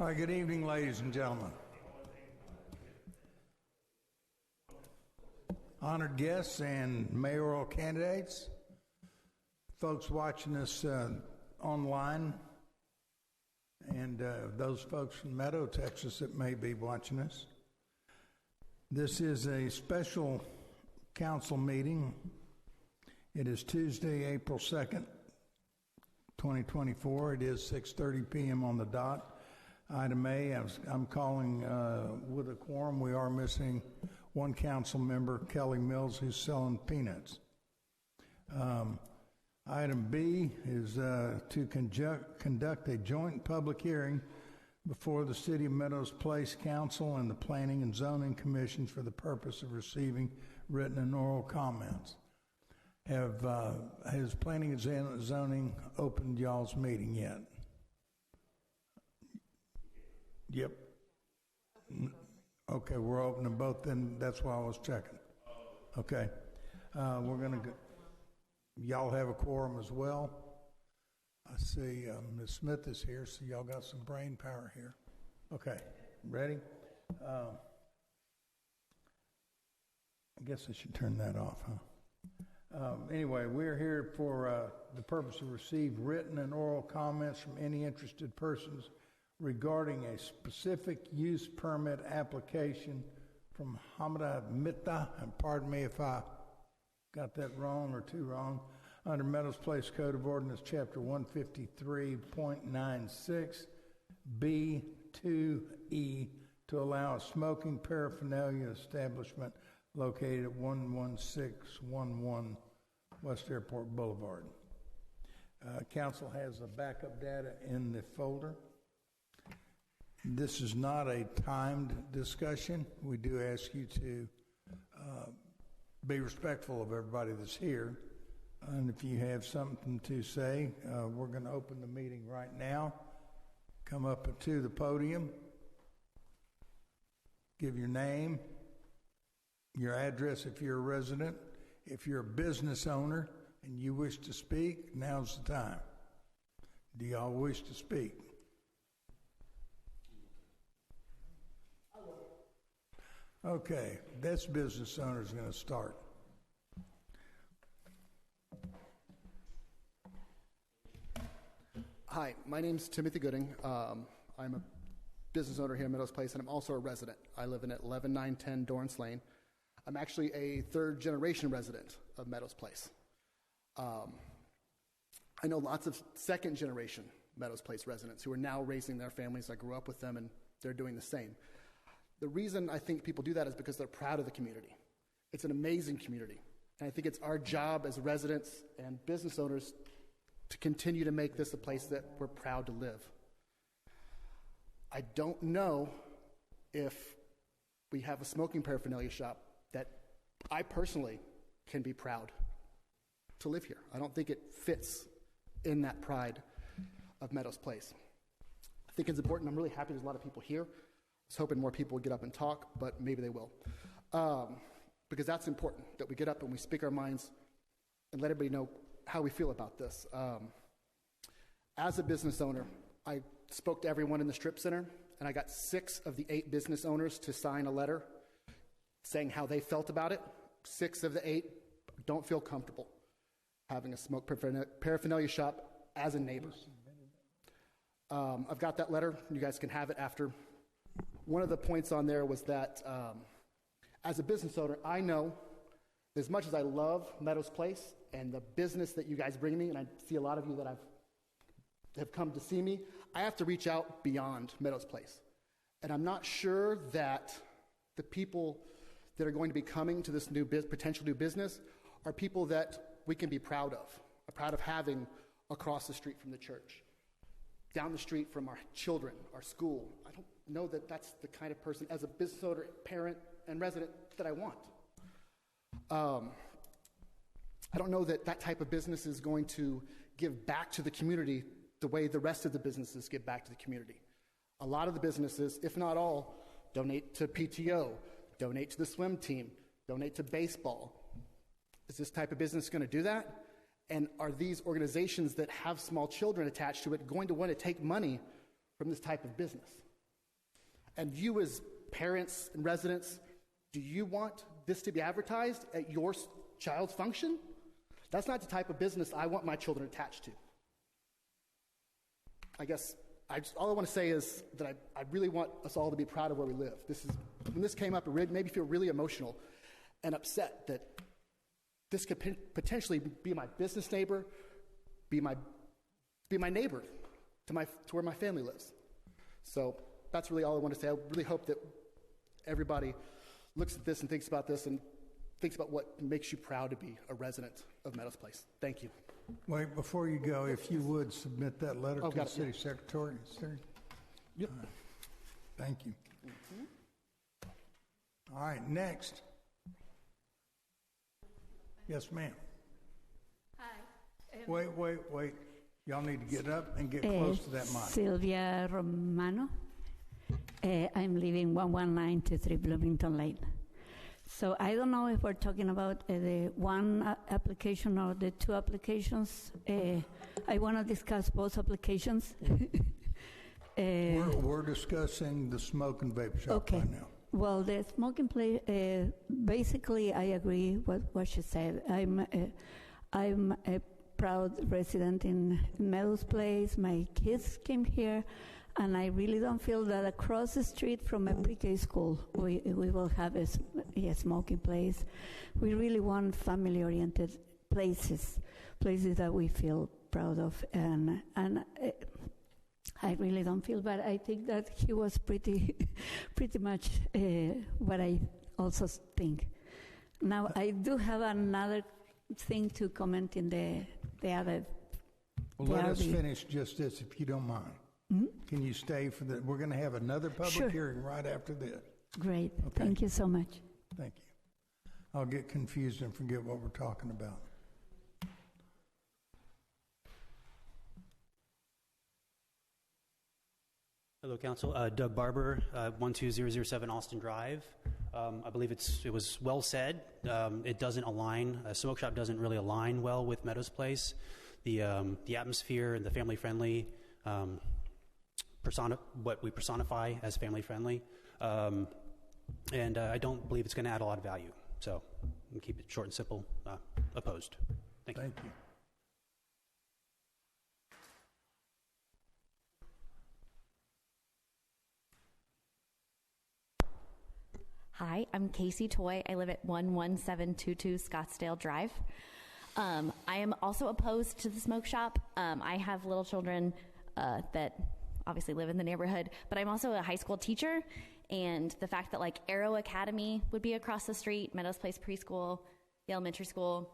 All right, good evening, ladies and gentlemen. Honored guests and mayoral candidates, folks watching us online, and those folks from Meadow, Texas that may be watching us. This is a special council meeting. It is Tuesday, April 2nd, 2024. It is 6:30 p.m. on the dot. Item A, I'm calling with a quorum. We are missing one council member, Kelly Mills, who's selling peanuts. Item B is to conduct a joint public hearing before the City of Meadows Place Council and the Planning and Zoning Commissions for the purpose of receiving written and oral comments. Has Planning and Zoning opened y'all's meeting yet? Yep. Okay, we're opening both, then that's why I was checking. Okay. We're going to go. Y'all have a quorum as well. I see Ms. Smith is here, so y'all got some brain power here. Okay, ready? I guess I should turn that off, huh? Anyway, we're here for the purpose of receive written and oral comments from any interested persons regarding a specific use permit application from Hamada Mitta, and pardon me if I got that wrong or too wrong, under Meadows Place Code of Ordinance, Chapter 153.96, B2E, to allow a smoking paraphernalia establishment located at 11611 West Airport Boulevard. Council has the backup data in the folder. This is not a timed discussion. We do ask you to be respectful of everybody that's here. And if you have something to say, we're going to open the meeting right now. Come up to the podium. Give your name, your address if you're a resident. If you're a business owner and you wish to speak, now's the time. Do y'all wish to speak? Okay, this business owner is going to start. Hi, my name's Timothy Gooding. I'm a business owner here at Meadows Place, and I'm also a resident. I live in 11910 Dorrance Lane. I'm actually a third-generation resident of Meadows Place. I know lots of second-generation Meadows Place residents who are now raising their families. I grew up with them, and they're doing the same. The reason I think people do that is because they're proud of the community. It's an amazing community, and I think it's our job as residents and business owners to continue to make this a place that we're proud to live. I don't know if we have a smoking paraphernalia shop that I personally can be proud to live here. I don't think it fits in that pride of Meadows Place. I think it's important. I'm really happy there's a lot of people here. I was hoping more people would get up and talk, but maybe they will. Because that's important, that we get up and we speak our minds and let everybody know how we feel about this. As a business owner, I spoke to everyone in the Strip Center, and I got 6 of the 8 business owners to sign a letter saying how they felt about it. 6 of the 8 don't feel comfortable having a smoke paraphernalia shop as a neighbor. I've got that letter. You guys can have it after. One of the points on there was that as a business owner, I know as much as I love Meadows Place and the business that you guys bring me, and I see a lot of you that have come to see me, I have to reach out beyond Meadows Place. And I'm not sure that the people that are going to be coming to this potential new business are people that we can be proud of having across the street from the church, down the street from our children, our school. I don't know that that's the kind of person, as a business owner, parent, and resident, that I want. I don't know that that type of business is going to give back to the community the way the rest of the businesses give back to the community. A lot of the businesses, if not all, donate to PTO, donate to the swim team, donate to baseball. Is this type of business going to do that? And are these organizations that have small children attached to it going to want to take money from this type of business? And you as parents and residents, do you want this to be advertised at your child's function? That's not the type of business I want my children attached to. I guess all I want to say is that I really want us all to be proud of where we live. When this came up, it made me feel really emotional and upset that this could potentially be my business neighbor, be my neighbor to where my family lives. So that's really all I want to say. I really hope that everybody looks at this and thinks about this and thinks about what makes you proud to be a resident of Meadows Place. Thank you. Wait, before you go, if you would submit that letter to the city secretary. Sir. Yep. Thank you. All right, next. Yes, ma'am. Hi. Wait. Y'all need to get up and get close to that mic. Sylvia Romano. I'm living 11923 Bloomington Lane. So I don't know if we're talking about the one application or the two applications. I want to discuss both applications. We're discussing the smoke and vape shop right now. Well, the smoking place, basically I agree with what she said. I'm a proud resident in Meadows Place. My kids came here, and I really don't feel that across the street from a pre-K school we will have a smoking place. We really want family-oriented places that we feel proud of, and I really don't feel bad. I think that he was pretty much what I also think. Now, I do have another thing to comment in the other. Well, let us finish just this, if you don't mind. Mm-hmm. Can you stay for the? We're going to have another public hearing right after this. Great. Okay. Thank you so much. Thank you. I'll get confused and forget what we're talking about. Hello, Council. Doug Barber, 12007 Austin Drive. I believe it was well said. It doesn't align. A smoke shop doesn't really align well with Meadows Place. The atmosphere and the family-friendly, what we personify as family-friendly. And I don't believe it's going to add a lot of value. So I'm keep it short and simple. Opposed. Thank you. Thank you. Hi, I'm Casey Toy. I live at 11722 Scottsdale Drive. I am also opposed to the smoke shop. I have little children that obviously live in the neighborhood, but I'm also a high school teacher, and the fact that like Arrow Academy would be across the street, Meadows Place Preschool, the elementary school,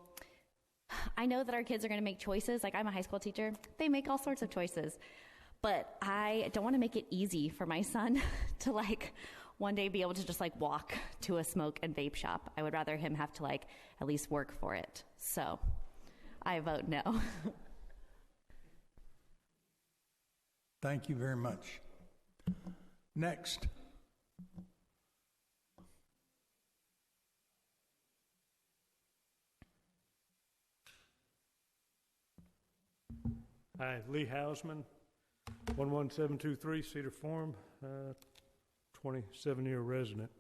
I know that our kids are going to make choices. Like I'm a high school teacher. They make all sorts of choices, but I don't want to make it easy for my son to like one day be able to just like walk to a smoke and vape shop. I would rather him have to like at least work for it. So I vote no. Thank you very much. Next. Hi, Lee Hausman, 11723 Cedar Farm, 27-year resident.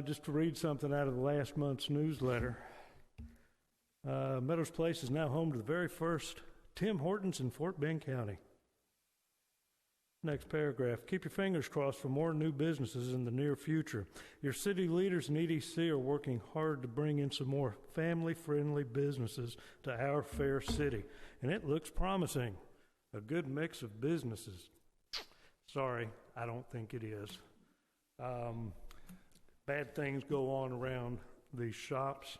Just to read something out of the last month's newsletter. Meadows Place is now home to the very first Tim Hortons in Fort Bend County. Next paragraph. Keep your fingers crossed for more new businesses in the near future. Your city leaders and EDC are working hard to bring in some more family-friendly businesses to our fair city, and it looks promising. A good mix of businesses. Sorry, I don't think it is. Bad things go on around these shops.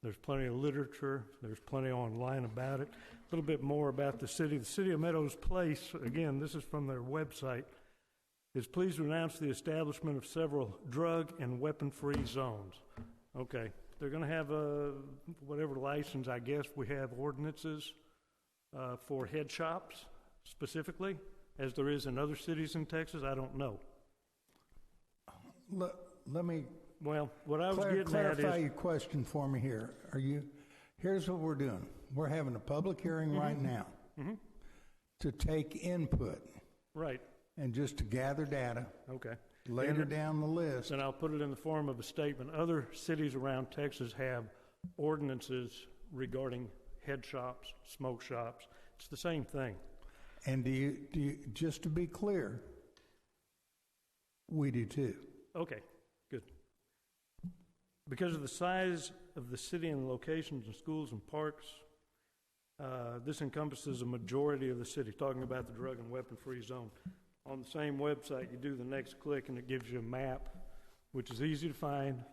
There's plenty of literature. There's plenty online about it. A little bit more about the city. The City of Meadows Place, again, this is from their website, is pleased to announce the establishment of several drug and weapon-free zones. Okay, they're going to have whatever license, I guess. We have ordinances for head shops specifically, as there is in other cities in Texas. I don't know. Let me Well, what I was getting at clarify is... your question for me here. Here's what we're doing. We're having a public hearing right now to take input. Right. and just to gather data, Okay. later down the list. And I'll put it in the form of a statement. Other cities around Texas have ordinances regarding head shops, smoke shops. It's the same thing. And do you, just to be clear, we do too. Okay, good. Because of the size of the city and locations and schools and parks, this encompasses a majority of the city, talking about the drug and weapon-free zone. On the same website, you do the next click and it gives you a map, which is easy to find.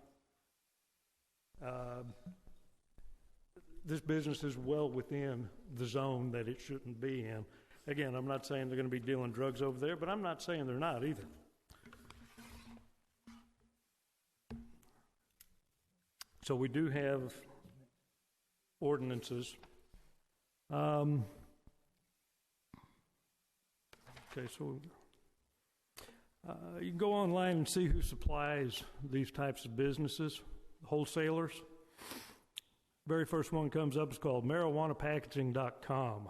This business is well within the zone that it shouldn't be in. Again, I'm not saying they're going to be dealing drugs over there, but I'm not saying they're not either. So we do have ordinances. Okay, so you can go online and see who supplies these types of businesses, wholesalers. Very first one comes up is called marijuanapackaging.com.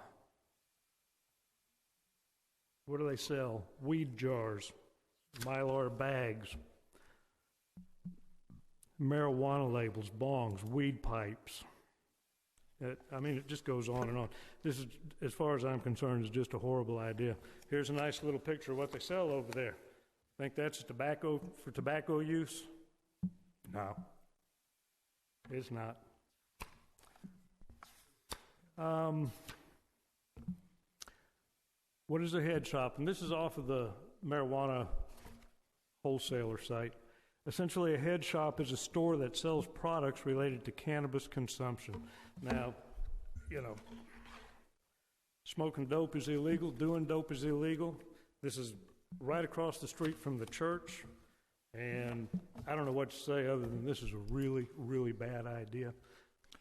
What do they sell? Weed jars, Mylar bags, marijuana labels, bongs, weed pipes. It just goes on and on. This is, as far as I'm concerned, is just a horrible idea. Here's a nice little picture of what they sell over there. Think that's tobacco for tobacco use? No, it's not. What is a head shop? And this is off of the marijuana wholesaler site. Essentially, a head shop is a store that sells products related to cannabis consumption. Now, smoking dope is illegal, doing dope is illegal. This is right across the street from the church, and I don't know what to say other than this is a really, really bad idea.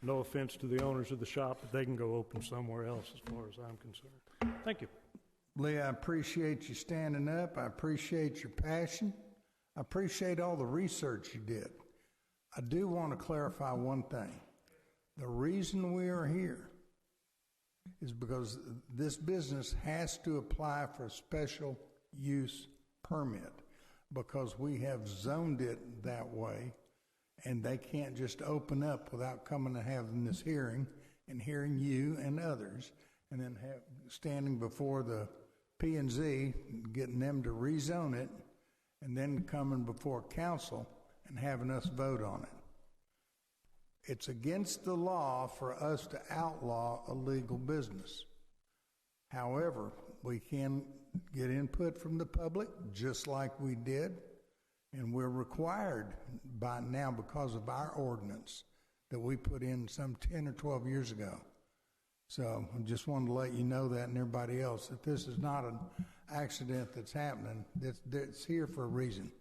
No offense to the owners of the shop, but they can go open somewhere else as far as I'm concerned. Thank you. Lee, I appreciate you standing up. I appreciate your passion. I appreciate all the research you did. I do want to clarify one thing. The reason we are here is because this business has to apply for a special use permit because we have zoned it that way, and they can't just open up without coming and having this hearing and hearing you and others, and then standing before the P&Z, getting them to rezone it, and then coming before council and having us vote on it. It's against the law for us to outlaw illegal business. However, we can get input from the public, just like we did, and we're required by now because of our ordinance that we put in some 10 or 12 years ago. So I just wanted to let you know that, and everybody else, that this is not an accident that's happening. It's here for a reason.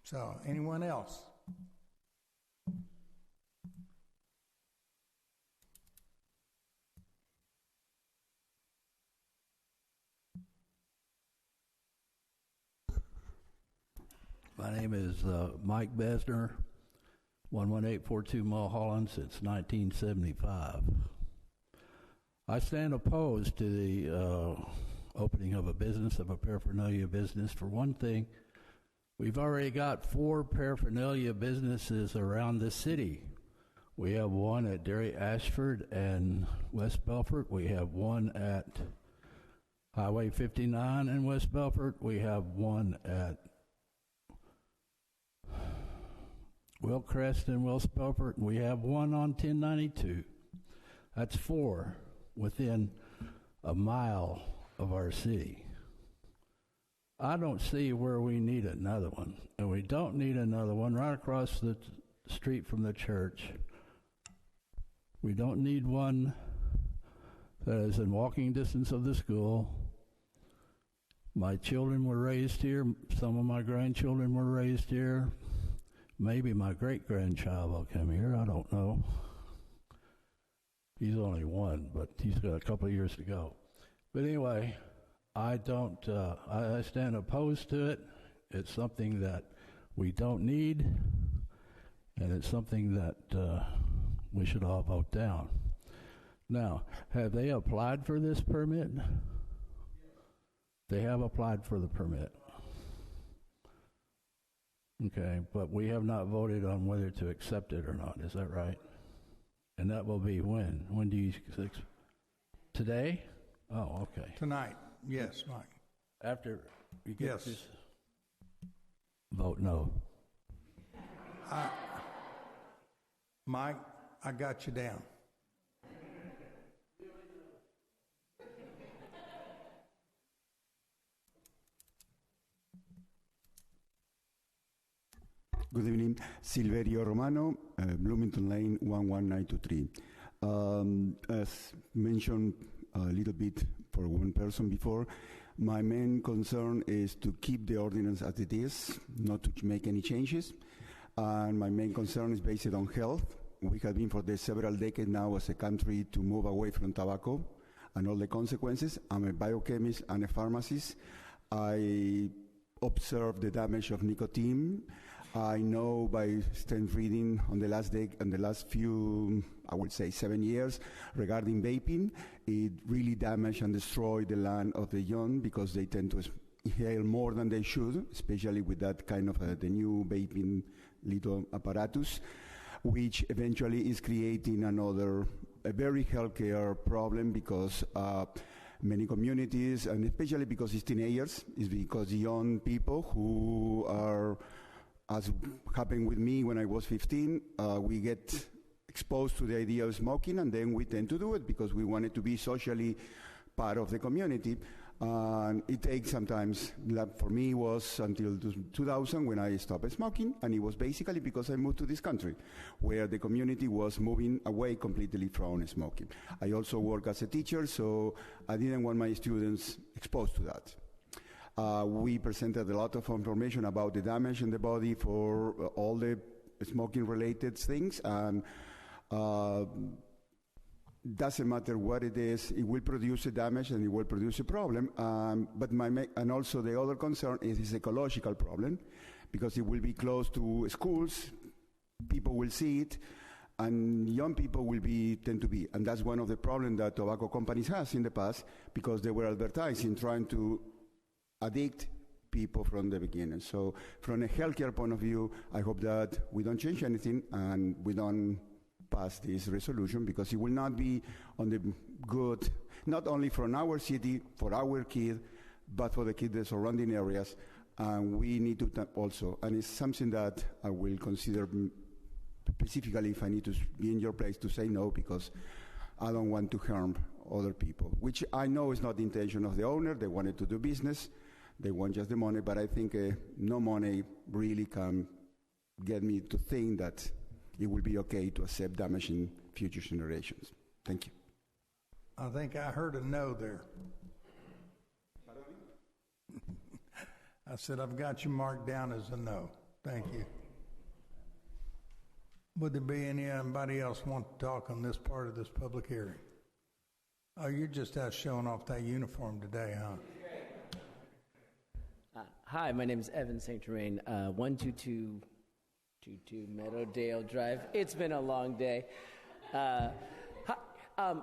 So anyone else? My name is Mike Besner, 11842 Mulholland since 1975. I stand opposed to the opening of a paraphernalia business. For one thing, we've already got 4 paraphernalia businesses around the city. We have one at Derry Ashford and West Belfort. We have one at Highway 59 in West Belfort. We have one at Wilcrest and West Belfort, and we have one on 1092. That's 4 within a mile of our city. I don't see where we need another one, and we don't need another one right across the street from the church. We don't need one that is in walking distance of the school. My children were raised here. Some of my grandchildren were raised here. Maybe my great-grandchild will come here. I don't know. He's only 1, but he's got a couple of years to go. But anyway, I stand opposed to it. It's something that we don't need, and it's something that we should all vote down. Now, have they applied for this permit? They have applied for the permit. Okay, but we have not voted on whether to accept it or not. Is that right? And that will be when? When do you... Today? Oh, okay. Tonight, yes, Mike. After you get Yes. this... Vote no. Mike, I got you down. Good evening, Silverio Romano, Bloomington Lane, 11923. As mentioned a little bit for one person before, my main concern is to keep the ordinance as it is, not to make any changes. And my main concern is based on health. We have been for the several decades now as a country to move away from tobacco and all the consequences. I'm a biochemist and a pharmacist. I observe the damage of nicotine. I know by extensive reading on the last few, I would say 7 years, regarding vaping, it really damaged and destroyed the lung of the young because they tend to inhale more than they should, especially with that kind of the new vaping little apparatus, which eventually is creating a very healthcare problem because many communities, and especially because it's teenagers, is because young people who are, as happened with me when I was 15, we get exposed to the idea of smoking, and then we tend to do it because we want it to be socially part of the community. It takes sometimes, for me, it was until 2000 when I stopped smoking, and it was basically because I moved to this country, where the community was moving away completely from smoking. I also work as a teacher, so I didn't want my students exposed to that. We presented a lot of information about the damage in the body for all the smoking-related things, and doesn't matter what it is, it will produce a damage and it will produce a problem. And also the other concern is this ecological problem, because it will be close to schools, people will see it, and young people will tend to be. And that's one of the problems that tobacco companies has in the past, because they were advertising, trying to addict people from the beginning. So from a healthcare point of view, I hope that we don't change anything and we don't pass this resolution, because it will not be on the good, not only from our city, for our kids, but for the kids in the surrounding areas. And we need to also, and it's something that I will consider specifically if I need to be in your place to say no, because I don't want to harm other people, which I know is not the intention of the owner. They wanted to do business. They want just the money, but I think no money really can get me to think that it will be okay to accept damage in future generations. Thank you. I think I heard a no there. I said, I've got you marked down as a no. Thank you. Would there be anybody else want to talk on this part of this public hearing? Oh, you're just out showing off that uniform today, huh? Hi, my name is Evan St. Germain, 12222 Meadowdale Drive. It's been a long day.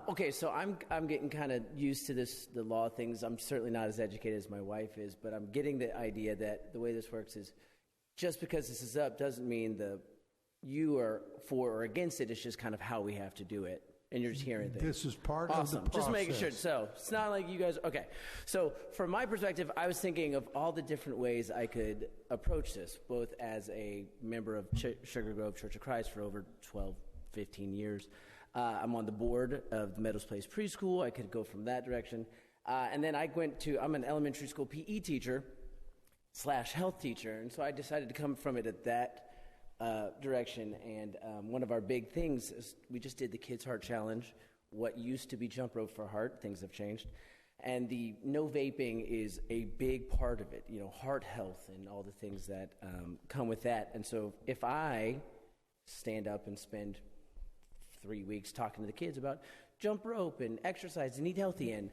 Okay, so I'm getting kind of used to the law things. I'm certainly not as educated as my wife is, but I'm getting the idea that the way this works is just because this is up doesn't mean you are for or against it. It's just kind of how we have to do it. And you're just hearing things. This is part awesome. of the process. Just making sure. So it's not like you guys. Okay. So from my perspective, I was thinking of all the different ways I could approach this, both as a member of Sugar Grove Church of Christ for over 12, 15 years. I'm on the board of the Meadows Place Preschool. I could go from that direction. And then I'm an elementary school PE teacher / health teacher. And so I decided to come from it at that direction, and one of our big things is we just did the Kids Heart Challenge. What used to be Jump Rope for Heart, things have changed, and the no vaping is a big part of it. You know, heart health and all the things that come with that. And so if I stand up and spend 3 weeks talking to the kids about jump rope and exercise and eat healthy and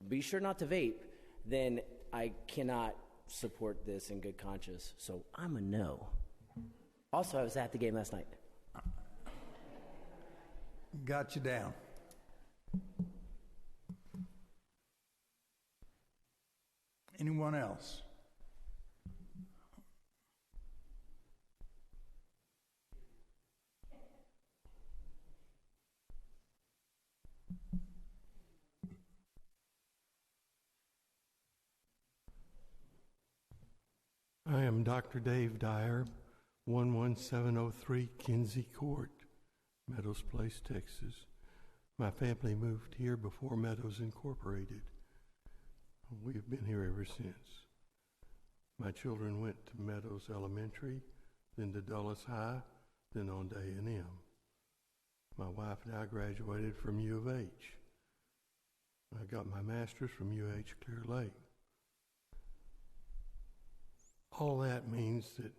be sure not to vape, then I cannot support this in good conscience. So I'm a no. Also, I was at the game last night. Got you down. Anyone else? I am Dr. Dave Dyer, 11703 Kinsey Court, Meadows Place, Texas. My family moved here before Meadows Incorporated. We have been here ever since. My children went to Meadows Elementary, then to Dulles High, then on to A&M. My wife and I graduated from U of H. I got my master's from UH Clear Lake. All that means that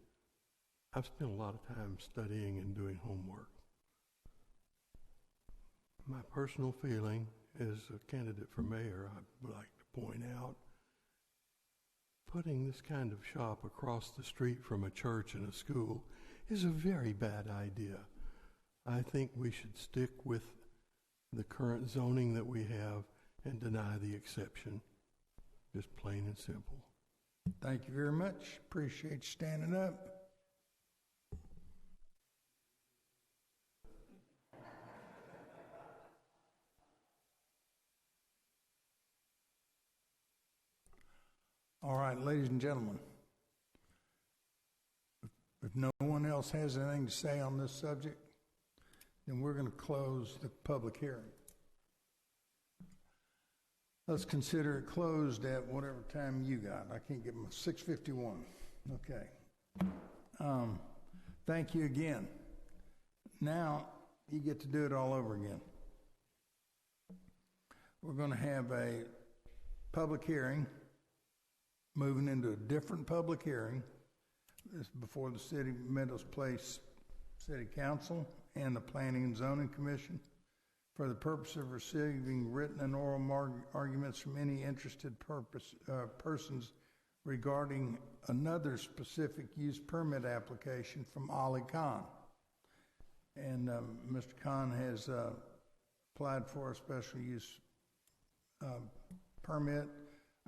I've spent a lot of time studying and doing homework. My personal feeling as a candidate for mayor, I would like to point out, putting this kind of shop across the street from a church and a school is a very bad idea. I think we should stick with the current zoning that we have and deny the exception. Just plain and simple. Thank you very much. Appreciate you standing up. All right, ladies and gentlemen, if no one else has anything to say on this subject, then we're going to close the public hearing. Let's consider it closed at whatever time you got. I can't get my 6:51. Okay. Thank you again. Now you get to do it all over again. We're going to have a public hearing, moving into a different public hearing. This is before the City of Meadows Place City Council and the Planning and Zoning Commission, for the purpose of receiving written and oral arguments from any interested persons regarding another specific use permit application from Ali Khan. And Mr. Khan has applied for a special use permit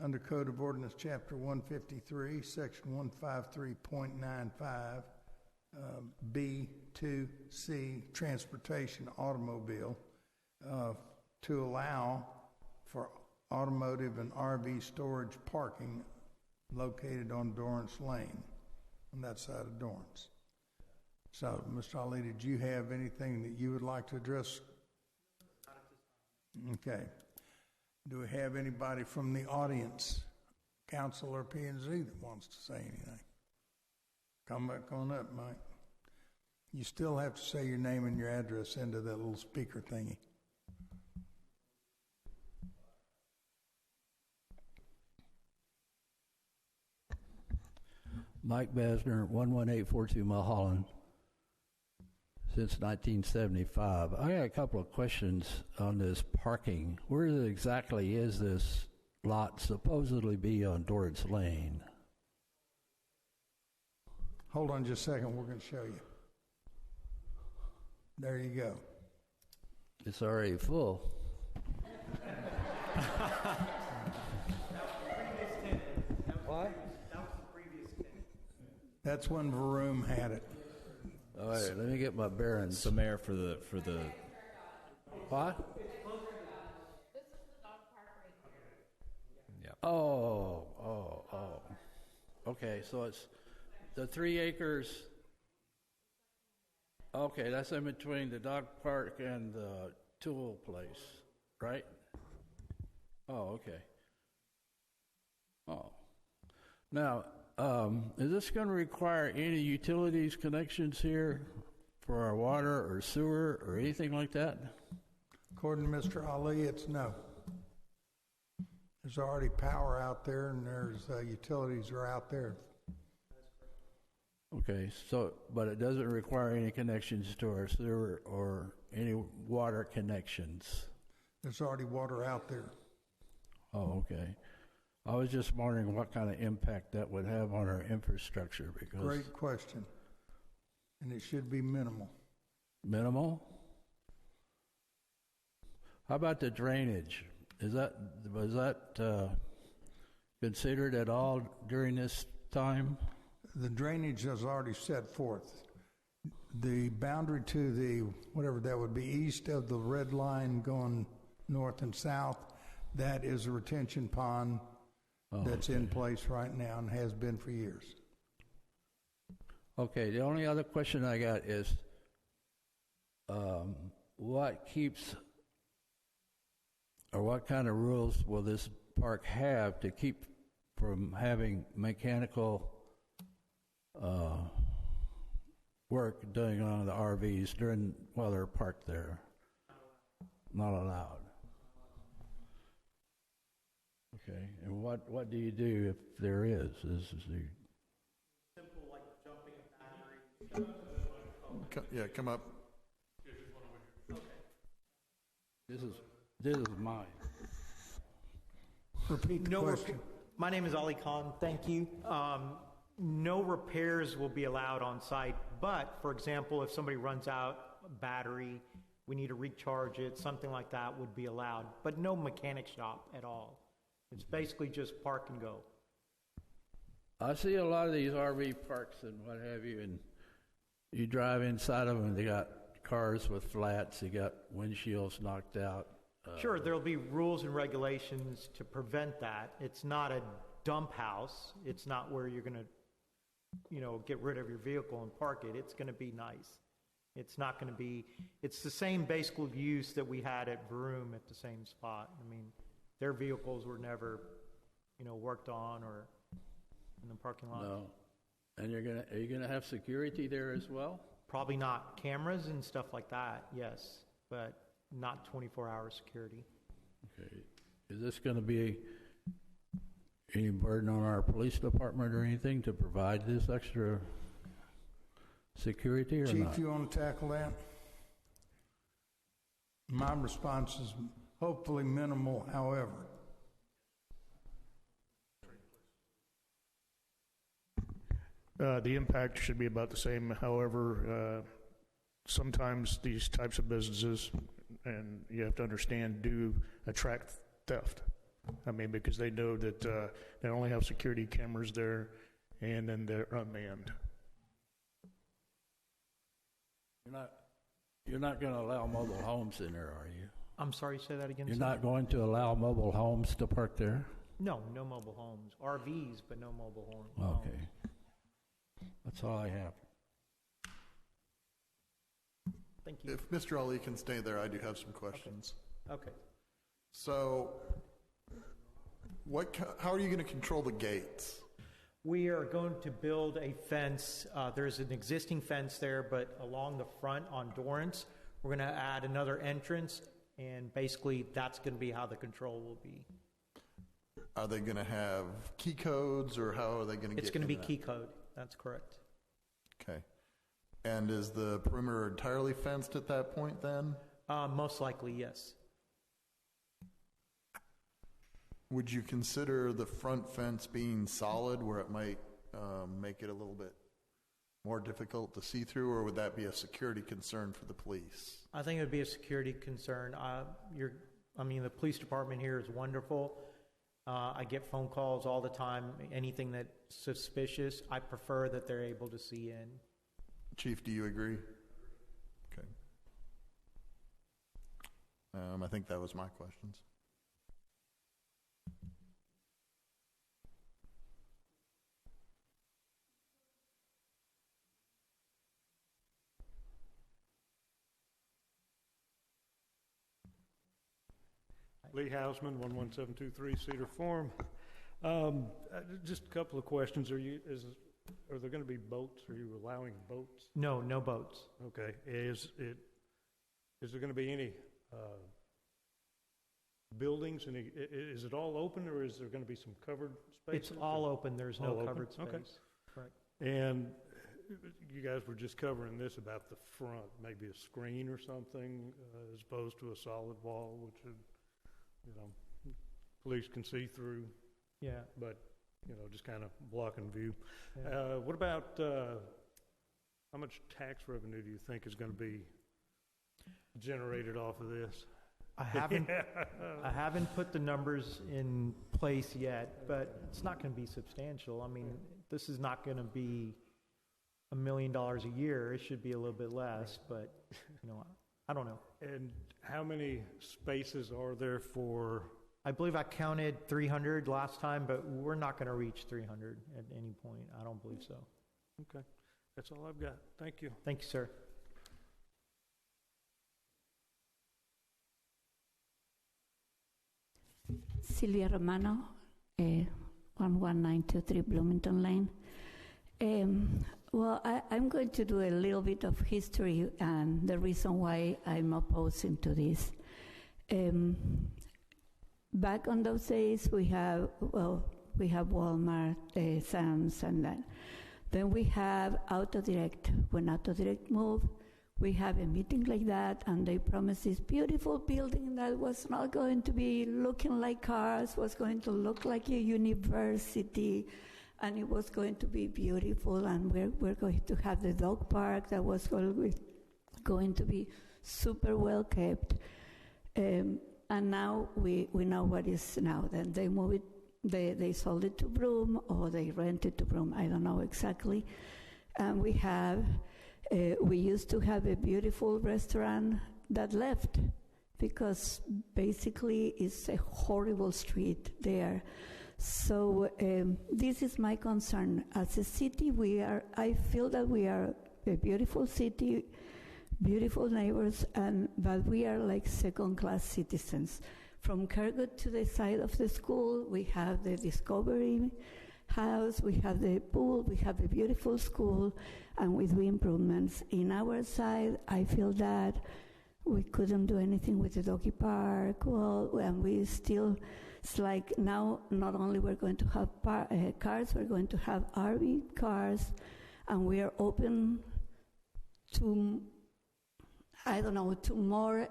under Code of Ordinance Chapter 153, Section 153.95, B2C, Transportation Automobile, to allow for automotive and RV storage parking located on Dorrance Lane, on that side of Dorrance. So, Mr. Ali, did you have anything that you would like to address? Okay. Do we have anybody from the audience, council or P&Z, that wants to say anything? Come back on up, Mike. You still have to say your name and your address into that little speaker thingy. Mike Basner, 11842 Mulholland, since 1975. I got a couple of questions on this parking. Where exactly is this lot supposedly be on Dorrance Lane? Hold on just a second, we're going to show you. There you go. It's already full. What? That's when Varoom had it. All right, let me get my bearings. So, Mayor, for the What? This is the dog park right here. Yeah. Oh. Okay, so it's the 3 acres. Okay, that's in between the dog park and the tool place, right? Oh, okay. Oh. Now, is this going to require any utilities connections here for our water or sewer or anything like that? According to Mr. Ali, it's no. There's already power out there, and there's utilities are out there. Okay, so, but it doesn't require any connections to our sewer or any water connections? There's already water out there. Oh, okay. I was just wondering what kind of impact that would have on our infrastructure, because... Great question. And it should be minimal. Minimal? How about the drainage? Was that considered at all during this time? The drainage is already set forth. The boundary to the, whatever that would be, east of the red line going north and south, that is a retention pond that's in place right now and has been for years. Okay, the only other question I got is what keeps, or what kind of rules will this park have to keep from having mechanical work doing on the RVs during while they're parked there? Not allowed. Okay, and what do you do if there is? Is the Simple, like jumping a battery. Yeah, come up. this is mine. Repeat the question. My name is Ali Khan. Thank you. No repairs will be allowed on site, but for example, if somebody runs out a battery, we need to recharge it, something like that would be allowed, but no mechanic shop at all. It's basically just park and go. I see a lot of these RV parks and what have you, and you drive inside of them, and they got cars with flats, they got windshields knocked out. Sure, there'll be rules and regulations to prevent that. It's not a dump house. It's not where you're going to, get rid of your vehicle and park it. It's going to be nice. It's not going to be, it's the same basic use that we had at Vroom at the same spot. I mean, their vehicles were never, worked on or in the parking lot. No. And are you gonna have security there as well? Probably not. Cameras and stuff like that, yes, but not 24-hour security. Okay. Is this gonna be any burden on our police department or anything to provide this extra security or Chief, not? you want to tackle that? My response is hopefully minimal, however. The impact should be about the same. However, sometimes these types of businesses, and you have to understand, do attract theft. I mean, because they know that they only have security cameras there, and then they're unmanned. You're not going to allow mobile homes in there, are you? I'm sorry, say that again. You're sir? not going to allow mobile homes to park there? No mobile homes. RVs, but no mobile homes. Okay. That's all I have. Thank you. If Mr. Ali can stay there, I do have some questions. Okay. So, how are you going to control the gates? We are going to build a fence. There's an existing fence there, but along the front on Dorrance, we're going to add another entrance, and basically that's going to be how the control will be. Are they going to have key codes, or how are they going to get It's going to be that? key code. That's correct. Okay. And is the perimeter entirely fenced at that point then? Most likely, yes. Would you consider the front fence being solid where it might make it a little bit more difficult to see through, or would that be a security concern for the police? I think it would be a security concern. The police department here is wonderful. I get phone calls all the time. Anything that's suspicious, I prefer that they're able to see in. Chief, do you agree? Okay. I think that was my questions. Lee Hausman, 11723 Cedar Farm. Just a couple of questions. Are there going to be boats? Are you allowing boats? No boats. Okay. Is there going to be any buildings? Is it all open, or is there going to be some covered spaces? It's all open. There's no All covered open? space. Okay. Correct. And you guys were just covering this about the front, maybe a screen or something, as opposed to a solid wall, which would, police can see through. Yeah. But, just kind of blocking view. Yeah. What about how much tax revenue do you think is going to be generated off of this? I haven't put the numbers in place yet, but it's not going to be substantial. I mean, this is not going to be $1 million a year. It should be a little bit less, but, you know, I don't know. And how many spaces are there for? I believe I counted 300 last time, but we're not going to reach 300 at any point. I don't believe so. Okay, that's all I've got. Thank you. Thank you, sir. Silvia Romano, 11923 Bloomington Lane. Well, I'm going to do a little bit of history and the reason why I'm opposing to this. Back on those days, we have Walmart, Sam's, and that. Then we have Autodirect. When Autodirect moved, we have a meeting like that, and they promised this beautiful building that was not going to be looking like cars, was going to look like a university, and it was going to be beautiful, and we're going to have the dog park that was going to be super well kept. And now we know what is now. Then they move it, they sold it to Broome, or they rented to Broome, I don't know exactly. And we used to have a beautiful restaurant that left because basically it's a horrible street there. So this is my concern. As a city, I feel that we are a beautiful city, beautiful neighbors, but we are like second-class citizens. From Kergood to the side of the school, we have the Discovery House, we have the pool, we have a beautiful school, and we do improvements. In our side, I feel that we couldn't do anything with the doggy park, and we still, it's like now not only we're going to have cars, we're going to have RV cars, and we are open to, I don't know, to more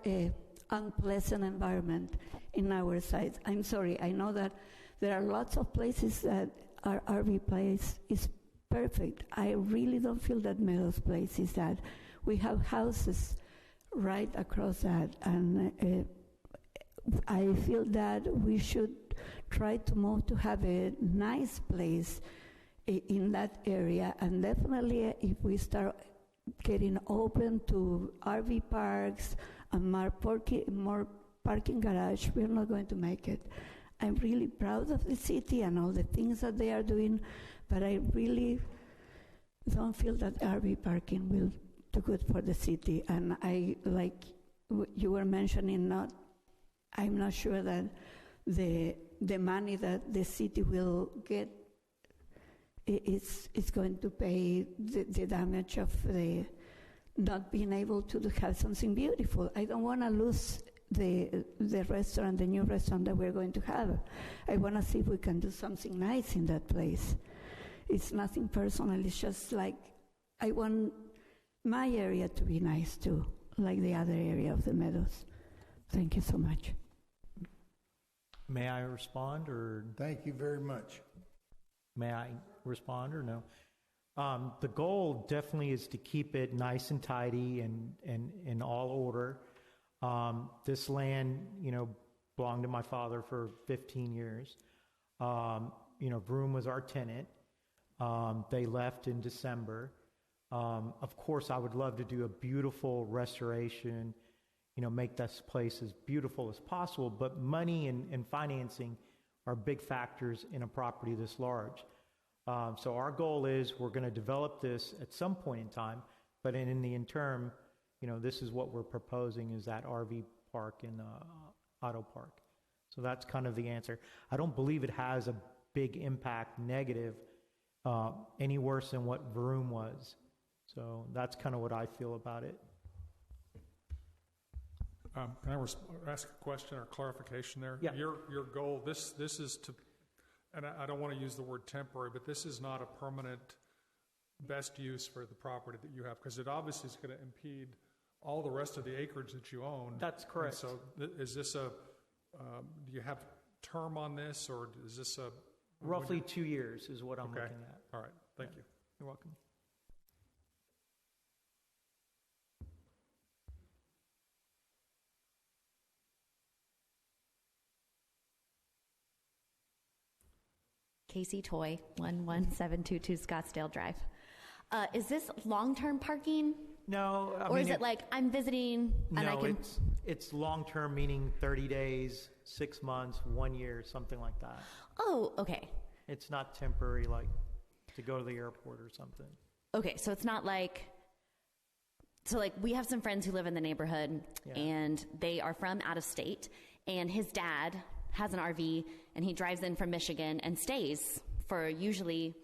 unpleasant environment in our sides. I'm sorry, I know that there are lots of places that our RV place is perfect. I really don't feel that Meadows Place is that. We have houses right across that, and I feel that we should try to move to have a nice place in that area, and definitely if we start getting open to RV parks and more parking garage, we're not going to make it. I'm really proud of the city and all the things that they are doing, but I really don't feel that RV parking will do good for the city. And like you were mentioning, I'm not sure that the money that the city will get is going to pay the damage of the not being able to have something beautiful. I don't want to lose the restaurant, the new restaurant that we're going to have. I want to see if we can do something nice in that place. It's nothing personal. It's just like I want my area to be nice too, like the other area of the Meadows. Thank you so much. May I respond, or? Thank you very much. May I respond or no? The goal definitely is to keep it nice and tidy and in all order. This land, belonged to my father for 15 years. Broome was our tenant. They left in December. Of course, I would love to do a beautiful restoration, make this place as beautiful as possible, but money and financing are big factors in a property this large. So our goal is we're going to develop this at some point in time, but in the interim, this is what we're proposing is that RV park in Auto Park. So that's kind of the answer. I don't believe it has a big impact negative any worse than what Vroom was. So that's kind of what I feel about it. Can I ask a question or clarification there? Yeah. Your goal, this is to, and I don't want to use the word temporary, but this is not a permanent best use for the property that you have, because it obviously is going to impede all the rest of the acreage that you own. That's correct. And so is this do you have term on this, or is this a... Roughly 2 years is what I'm looking at. All right. Thank you. You're welcome. Casey Toy, 11722 Scottsdale Drive. Is this long-term parking? No, Or is it like I'm visiting and I No, can... it's long-term, meaning 30 days, 6 months, 1 year, something like that. Oh, okay. It's not temporary, like to go to the airport or something. Okay, so it's not like... So, like, we have some friends who live in the neighborhood, and they are from out of state, and his dad has an RV, and he drives in from Michigan and stays for usually,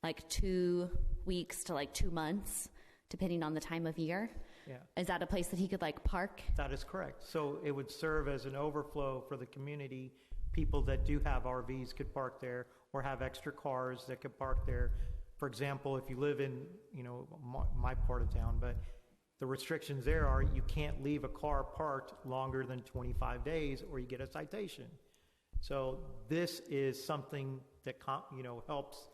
like, 2 weeks to, like, 2 months, depending on the time of year. Yeah. Is that a place that he could, like, park? That is correct. So it would serve as an overflow for the community. People that do have RVs could park there, or have extra cars that could park there. For example, if you live in, my part of town, but the restrictions there are you can't leave a car parked longer than 25 days or you get a citation. So this is something that, helps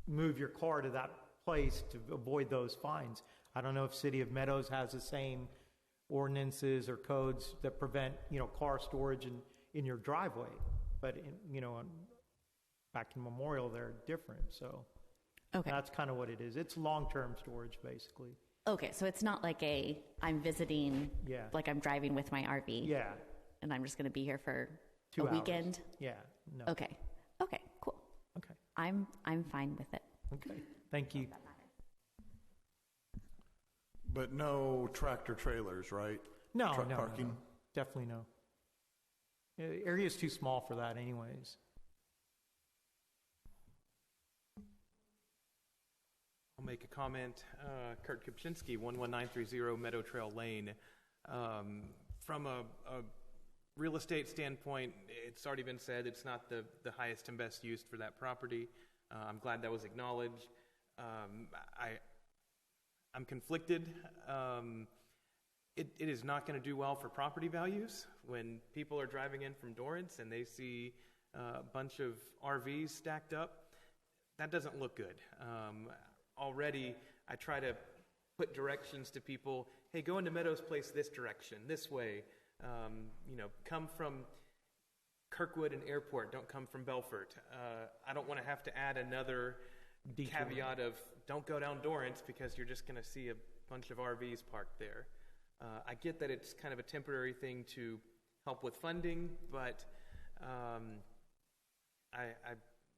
move your car to that place to avoid those fines. I don't know if City of Meadows has the same ordinances or codes that prevent, car storage in your driveway. But, back in Memorial, they're different. So that's kind of what it is. It's long-term storage, basically. Okay, so it's not like I'm visiting, like I'm driving with my RV. Yeah. And I'm just going to be here for 2 a hours. weekend? Yeah. No. Okay, cool. Okay. I'm fine with it. Okay, thank you. But no tractor trailers, right? No, Truck no, parking? no. Definitely no. The area's too small for that anyways. I'll make a comment. Kurt Kopczynski, 11930 Meadow Trail Lane. From a real estate standpoint, it's already been said it's not the highest and best use for that property. I'm glad that was acknowledged. I'm conflicted. It is not going to do well for property values. When people are driving in from Dorrance and they see a bunch of RVs stacked up, that doesn't look good. Already, I try to put directions to people. Hey, go into Meadows Place this direction, this way. Come from Kirkwood and Airport. Don't come from Belfort. I don't want to have to add another caveat of don't go down Dorrance because you're just going to see a bunch of RVs parked there. I get that it's kind of a temporary thing to help with funding, but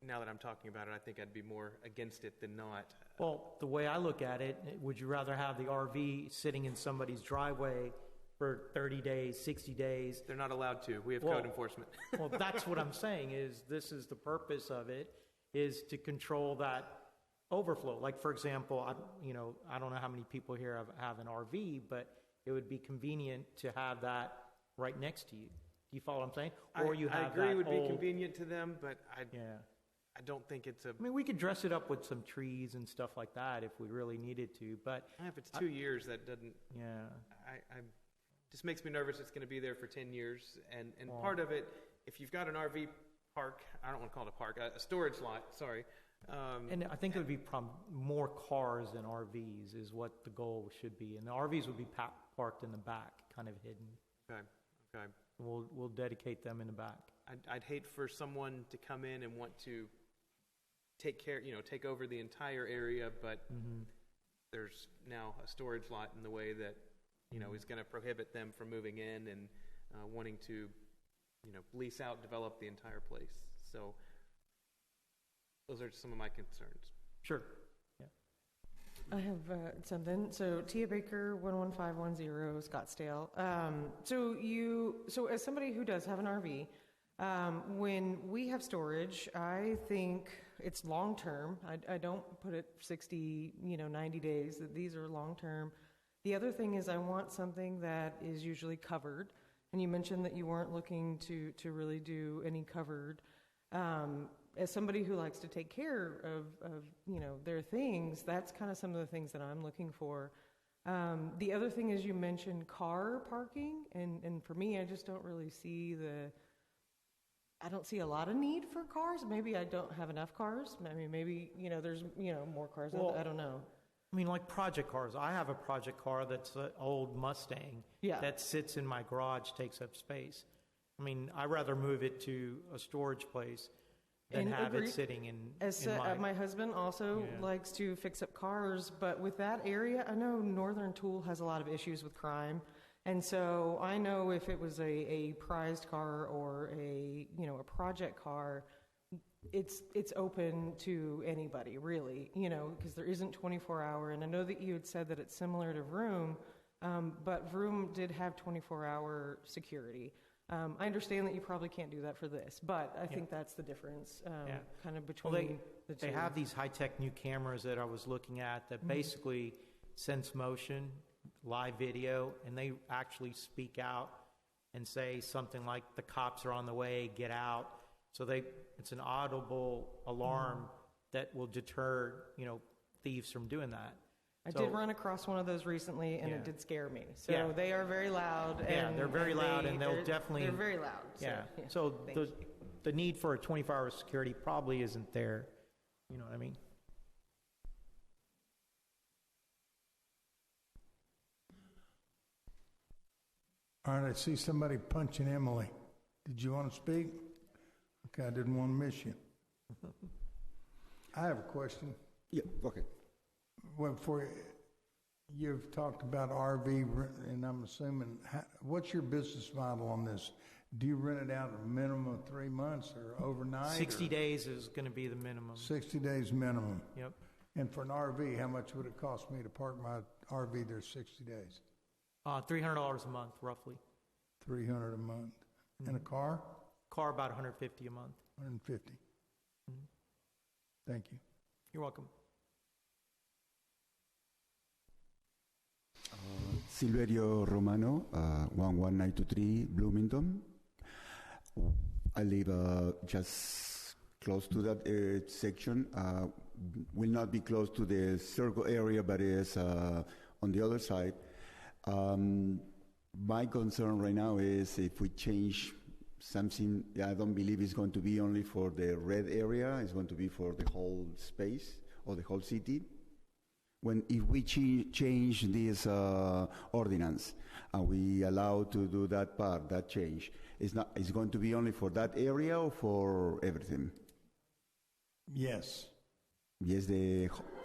now that I'm talking about it, I think I'd be more against it than not. Well, the way I look at it, would you rather have the RV sitting in somebody's driveway for 30 days, 60 days? They're not allowed to. We have code enforcement. Well, that's what I'm saying is this is the purpose of it, is to control that overflow. Like, for example, I don't know how many people here have an RV, but it would be convenient to have that right next to you. Do you follow what I'm saying? Or you have I agree that it would be old- convenient to them, but I don't think it's a... I mean, we could dress it up with some trees and stuff like that if we really needed to, but... If it's 2 years, that doesn't... Yeah. I just makes me nervous it's going to be there for 10 years. And part of it, if you've got an RV park, I don't want to call it a park, a storage lot, sorry. And I think it would be more cars than RVs is what the goal should be. And the RVs would be parked in the back, kind of hidden. Okay. We'll dedicate them in the back. I'd hate for someone to come in and want to take over the entire area, but there's now a storage lot in the way that, is going to prohibit them from moving in and wanting to, lease out, develop the entire place. So those are some of my concerns. Sure. I have something. So Tia Baker, 11510 Scottsdale. So as somebody who does have an RV, when we have storage, I think it's long term. I don't put it 60, 90 days. That these are long term. The other thing is I want something that is usually covered. And you mentioned that you weren't looking to really do any covered. As somebody who likes to take care of their things, that's kind of some of the things that I'm looking for. The other thing is you mentioned car parking, and for me, I just don't really see I don't see a lot of need for cars. Maybe I don't have enough cars. I mean, maybe, there's, more cars. I don't know. I mean, like project cars. I have a project car that's an old Mustang that sits in my garage, takes up space. I mean, I'd rather move it to a storage place than And have agreed. it sitting in My husband also Yeah. likes to fix up cars, but with that area, I know Northern Tool has a lot of issues with crime. And so I know if it was a prized car or a project car, it's open to anybody, really, because there isn't 24-hour. And I know that you had said that it's similar to Vroom, but Vroom did have 24-hour security. I understand that you probably can't do that for this, but I think that's the difference, kind of between the two. They have these high-tech new cameras that I was looking at that basically sense motion, live video, and they actually speak out and say something like, the cops are on the way, get out. So it's an audible alarm that will deter, thieves from doing that. I did run across one of those recently, and it did scare me. So they are very loud. And, they're very loud, and they're very loud. So the need for a 24-hour security probably isn't there. You know what I mean? All right, I see somebody punching Emily. Did you want to speak? Okay, I didn't want to miss you. I have a question. Yeah, okay. Well, you've talked about RV, and I'm assuming, what's your business model on this? Do you rent it out a minimum of 3 months or overnight? 60 days is going to be the minimum. 60 days minimum. Yep. And for an RV, how much would it cost me to park my RV there 60 days? $300 a month, roughly. $300 a month. And a car? Car about $150 a month. $150. Thank you. You're welcome. Silverio Romano, 11923 Bloomington. I live just close to that section. Will not be close to the circle area, but is on the other side. My concern right now is if we change something, I don't believe it's going to be only for the red area, it's going to be for the whole space or the whole city. If we change this ordinance and we allow to do that change, it's going to be only for that area or for everything? Yes. Yes,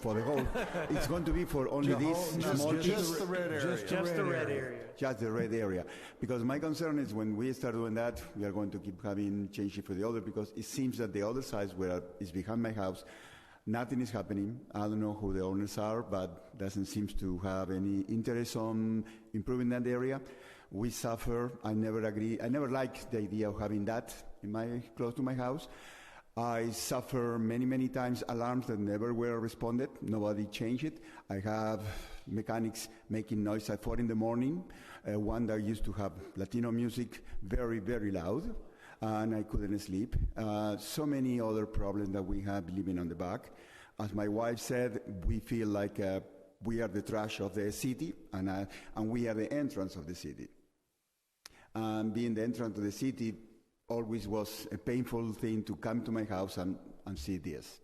for the whole. It's going to be for only just the red area. Just the red area. Just the red area. Because my concern is when we start doing that, we are going to keep having changes for the other, because it seems that the other side, where it's behind my house, nothing is happening. I don't know who the owners are, but doesn't seem to have any interest on improving that area. We suffer. I never liked the idea of having that close to my house. I suffer many times alarms that never were responded. Nobody changed it. I have mechanics making noise at 4 in the morning. One that used to have Latino music very loud, and I couldn't sleep. So many other problems that we have living on the back. As my wife said, we feel like we are the trash of the city, and we are the entrance of the city. Being the entrance of the city always was a painful thing to come to my house and see this.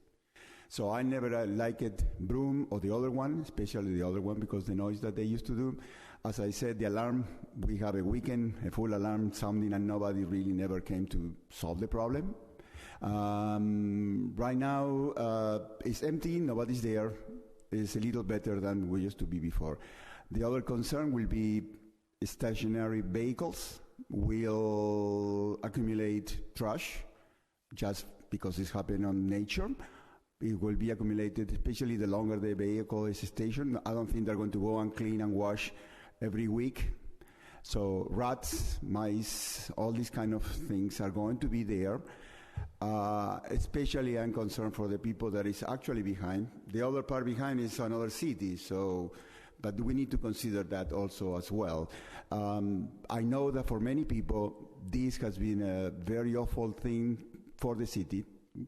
So I never liked Broom or the other one, especially the other one, because the noise that they used to do. As I said, the alarm, we have a full alarm sounding, and nobody really never came to solve the problem. Right now, it's empty, nobody's there. It's a little better than we used to be before. The other concern will be stationary vehicles will accumulate trash just because it's happening on nature. It will be accumulated, especially the longer the vehicle is stationed. I don't think they're going to go and clean and wash every week. So rats, mice, all these kind of things are going to be there. Especially I'm concerned for the people that is actually behind. The other part behind is another city, but we need to consider that also as well. I know that for many people, this has been a very awful thing for the city.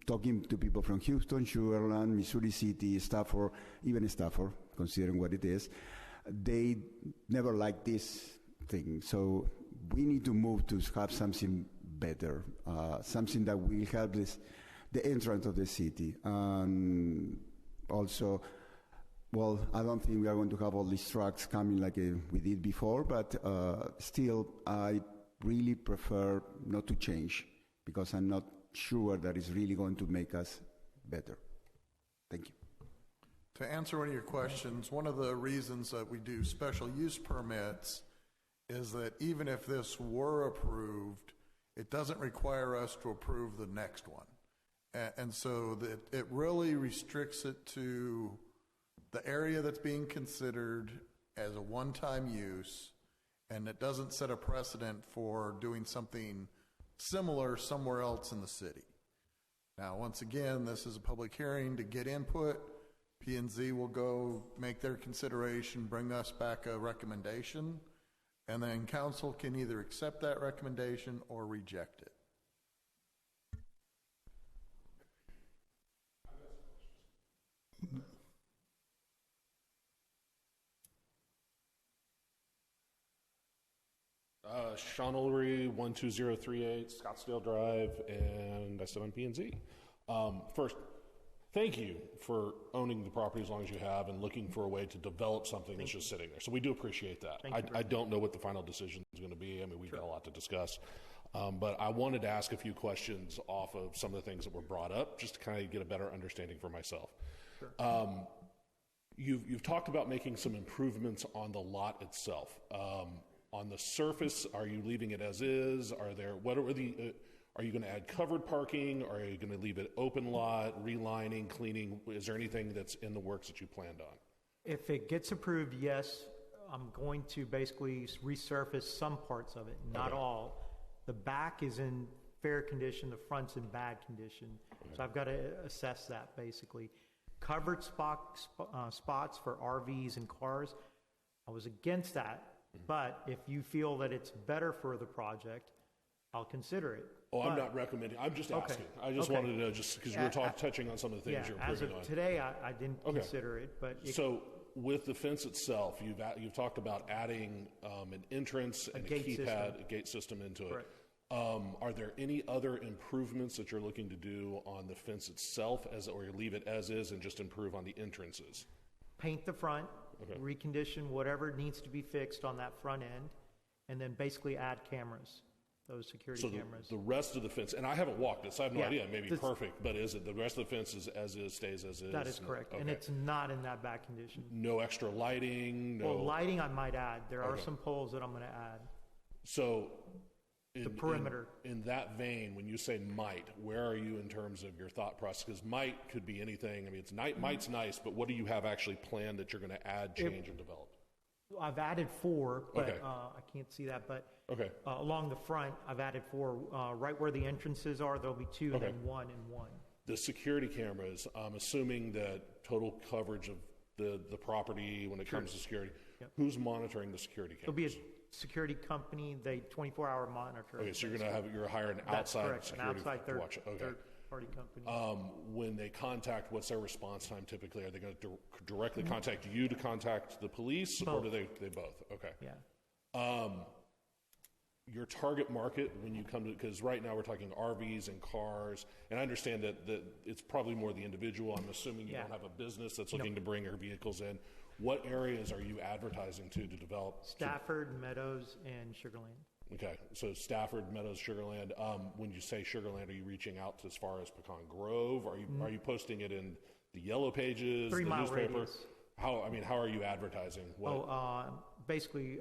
Talking to people from Houston, Sugar Land, Missouri City, Stafford, even Stafford, considering what it is, they never liked this thing. So we need to move to have something better, something that will help the entrance of the city. Also, well, I don't think we are going to have all these trucks coming like we did before, but still, I really prefer not to change, because I'm not sure that it's really going to make us better. Thank you. To answer one of your questions, one of the reasons that we do special use permits is that even if this were approved, it doesn't require us to approve the next one. And so that it really restricts it to the area that's being considered as a one-time use, and it doesn't set a precedent for doing something similar somewhere else in the city. Now, once again, this is a public hearing to get input. P&Z will go make their consideration, bring us back a recommendation, and then council can either accept that recommendation or reject it. Sean Ullery, 12038 Scottsdale Drive, and I sit on P&Z. First, thank you for owning the property as long as you have and looking for a way to develop something that's just sitting there. So we do appreciate that. I don't know what the final decision is going to be. I mean, we've got a lot to discuss. But I wanted to ask a few questions off of some of the things that were brought up, just to kind of get a better understanding for myself. Sure. You've talked about making some improvements on the lot itself. On the surface, are you leaving it as is? Are you going to add covered parking? Are you going to leave it open lot, relining, cleaning? Is there anything that's in the works that you planned on? If it gets approved, yes, I'm going to basically resurface some parts of it, not all. The back is in fair condition, the front's in bad condition. Okay. So I've got to assess that basically. Covered spots for RVs and cars, I was against that. But if you feel that it's better for the project, I'll consider it. Oh, I'm not recommending. I'm just asking. I just wanted to know, just because you were touching on some of the things you're improving on. As of today, I didn't consider it. But so with the fence itself, you've talked about adding an entrance and a keypad, a gate system into it. Are there any other improvements that you're looking to do on the fence itself, or you leave it as is and just improve on the entrances? Paint the front. Recondition whatever needs to be fixed on that front end, and then basically add cameras, those security cameras. The rest of the fence, and I haven't walked it, so I have no idea. It may be perfect, but is it the rest of the fence is as is, stays as is? That is correct, and it's not in that bad condition. No extra lighting? Well, lighting I might add. There are some poles that I'm going to add. So the perimeter. In that vein, when you say might, where are you in terms of your thought process? Because might could be anything. I mean, might's nice, but what do you have actually planned that you're going to add, change, and develop? I've added 4, but I can't see that. But along the front, I've added 4. Right where the entrances are, there'll be 2 and then 1 and 1. The security cameras, I'm assuming that total coverage of the property when it comes to security, who's monitoring the security cameras? There'll be a security company, they 24-hour monitor. Okay, so you're hiring an outside security to watch. third-party company. When they contact, what's their response time typically? Are they going to directly contact you to contact the police, or do they both? Okay. Yeah. Your target market when you come to, because right now we're talking RVs and cars, and I understand that it's probably more the individual. I'm assuming you don't have a business that's looking to bring your vehicles in. What areas are you advertising to develop? Stafford, Meadows, and Sugarland. Okay, so Stafford, Meadows, Sugarland. When you say Sugarland, are you reaching out to as far as Pecan Grove? Are you posting it in the Yellow Pages, 3 the mile newspaper? Radius. How are you advertising? Basically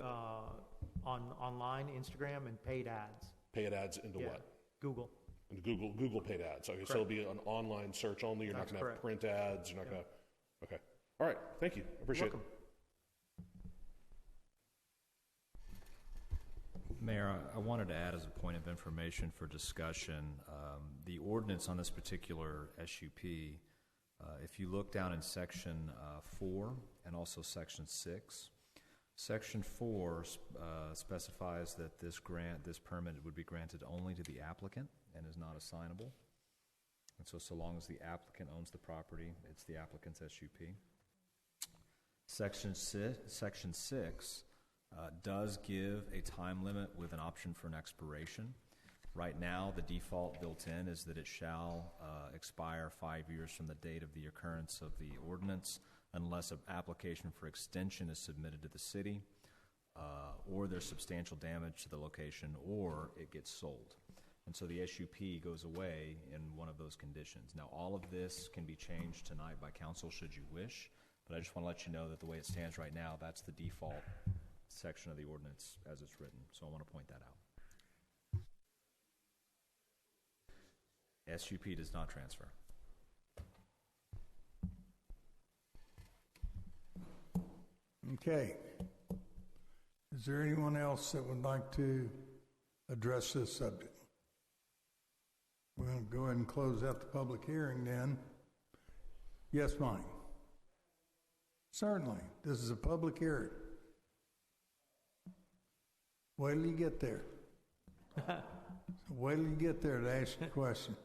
online, Instagram, and paid ads. Paid ads into what? Google. And Google paid ads. Okay, correct. So it'll be an online search only. You're not going to have print ads. You're not going to. Okay. All right. Thank you. I appreciate it. Mayor, I wanted to add as a point of information for discussion, the ordinance on this particular SUP, if you look down in Section 4 and also Section 6, Section 4 specifies that this permit would be granted only to the applicant and is not assignable. And so long as the applicant owns the property, it's the applicant's SUP. Section 6 does give a time limit with an option for an expiration. Right now, the default built in is that it shall expire 5 years from the date of the occurrence of the ordinance unless an application for extension is submitted to the city or there's substantial damage to the location or it gets sold. And so the SUP goes away in one of those conditions. Now, all of this can be changed tonight by council should you wish, but I just want to let you know that the way it stands right now, that's the default section of the ordinance as it's written. So I want to point that out. SUP does not transfer. Okay. Is there anyone else that would like to address this subject? We're going to go ahead and close out the public hearing then. Yes, Mike? Certainly. This is a public hearing. Wait till you get there. Wait till you get there to ask your question.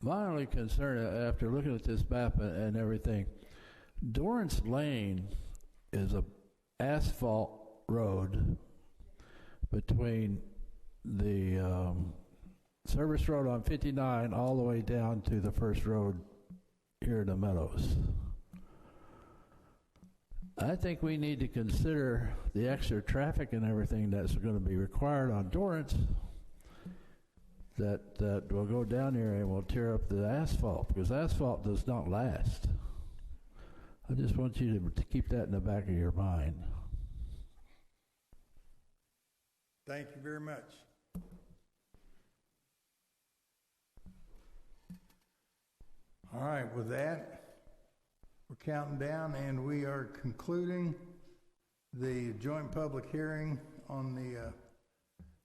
My only concern, after looking at this map and everything, Dorrance Lane is a asphalt road between the service road on 59 all the way down to the first road here in the Meadows. I think we need to consider the extra traffic and everything that's going to be required on Dorrance that will go down here and will tear up the asphalt, because asphalt does not last. I just want you to keep that in the back of your mind. Thank you very much. All right, with that, we're counting down and we are concluding the joint public hearing on the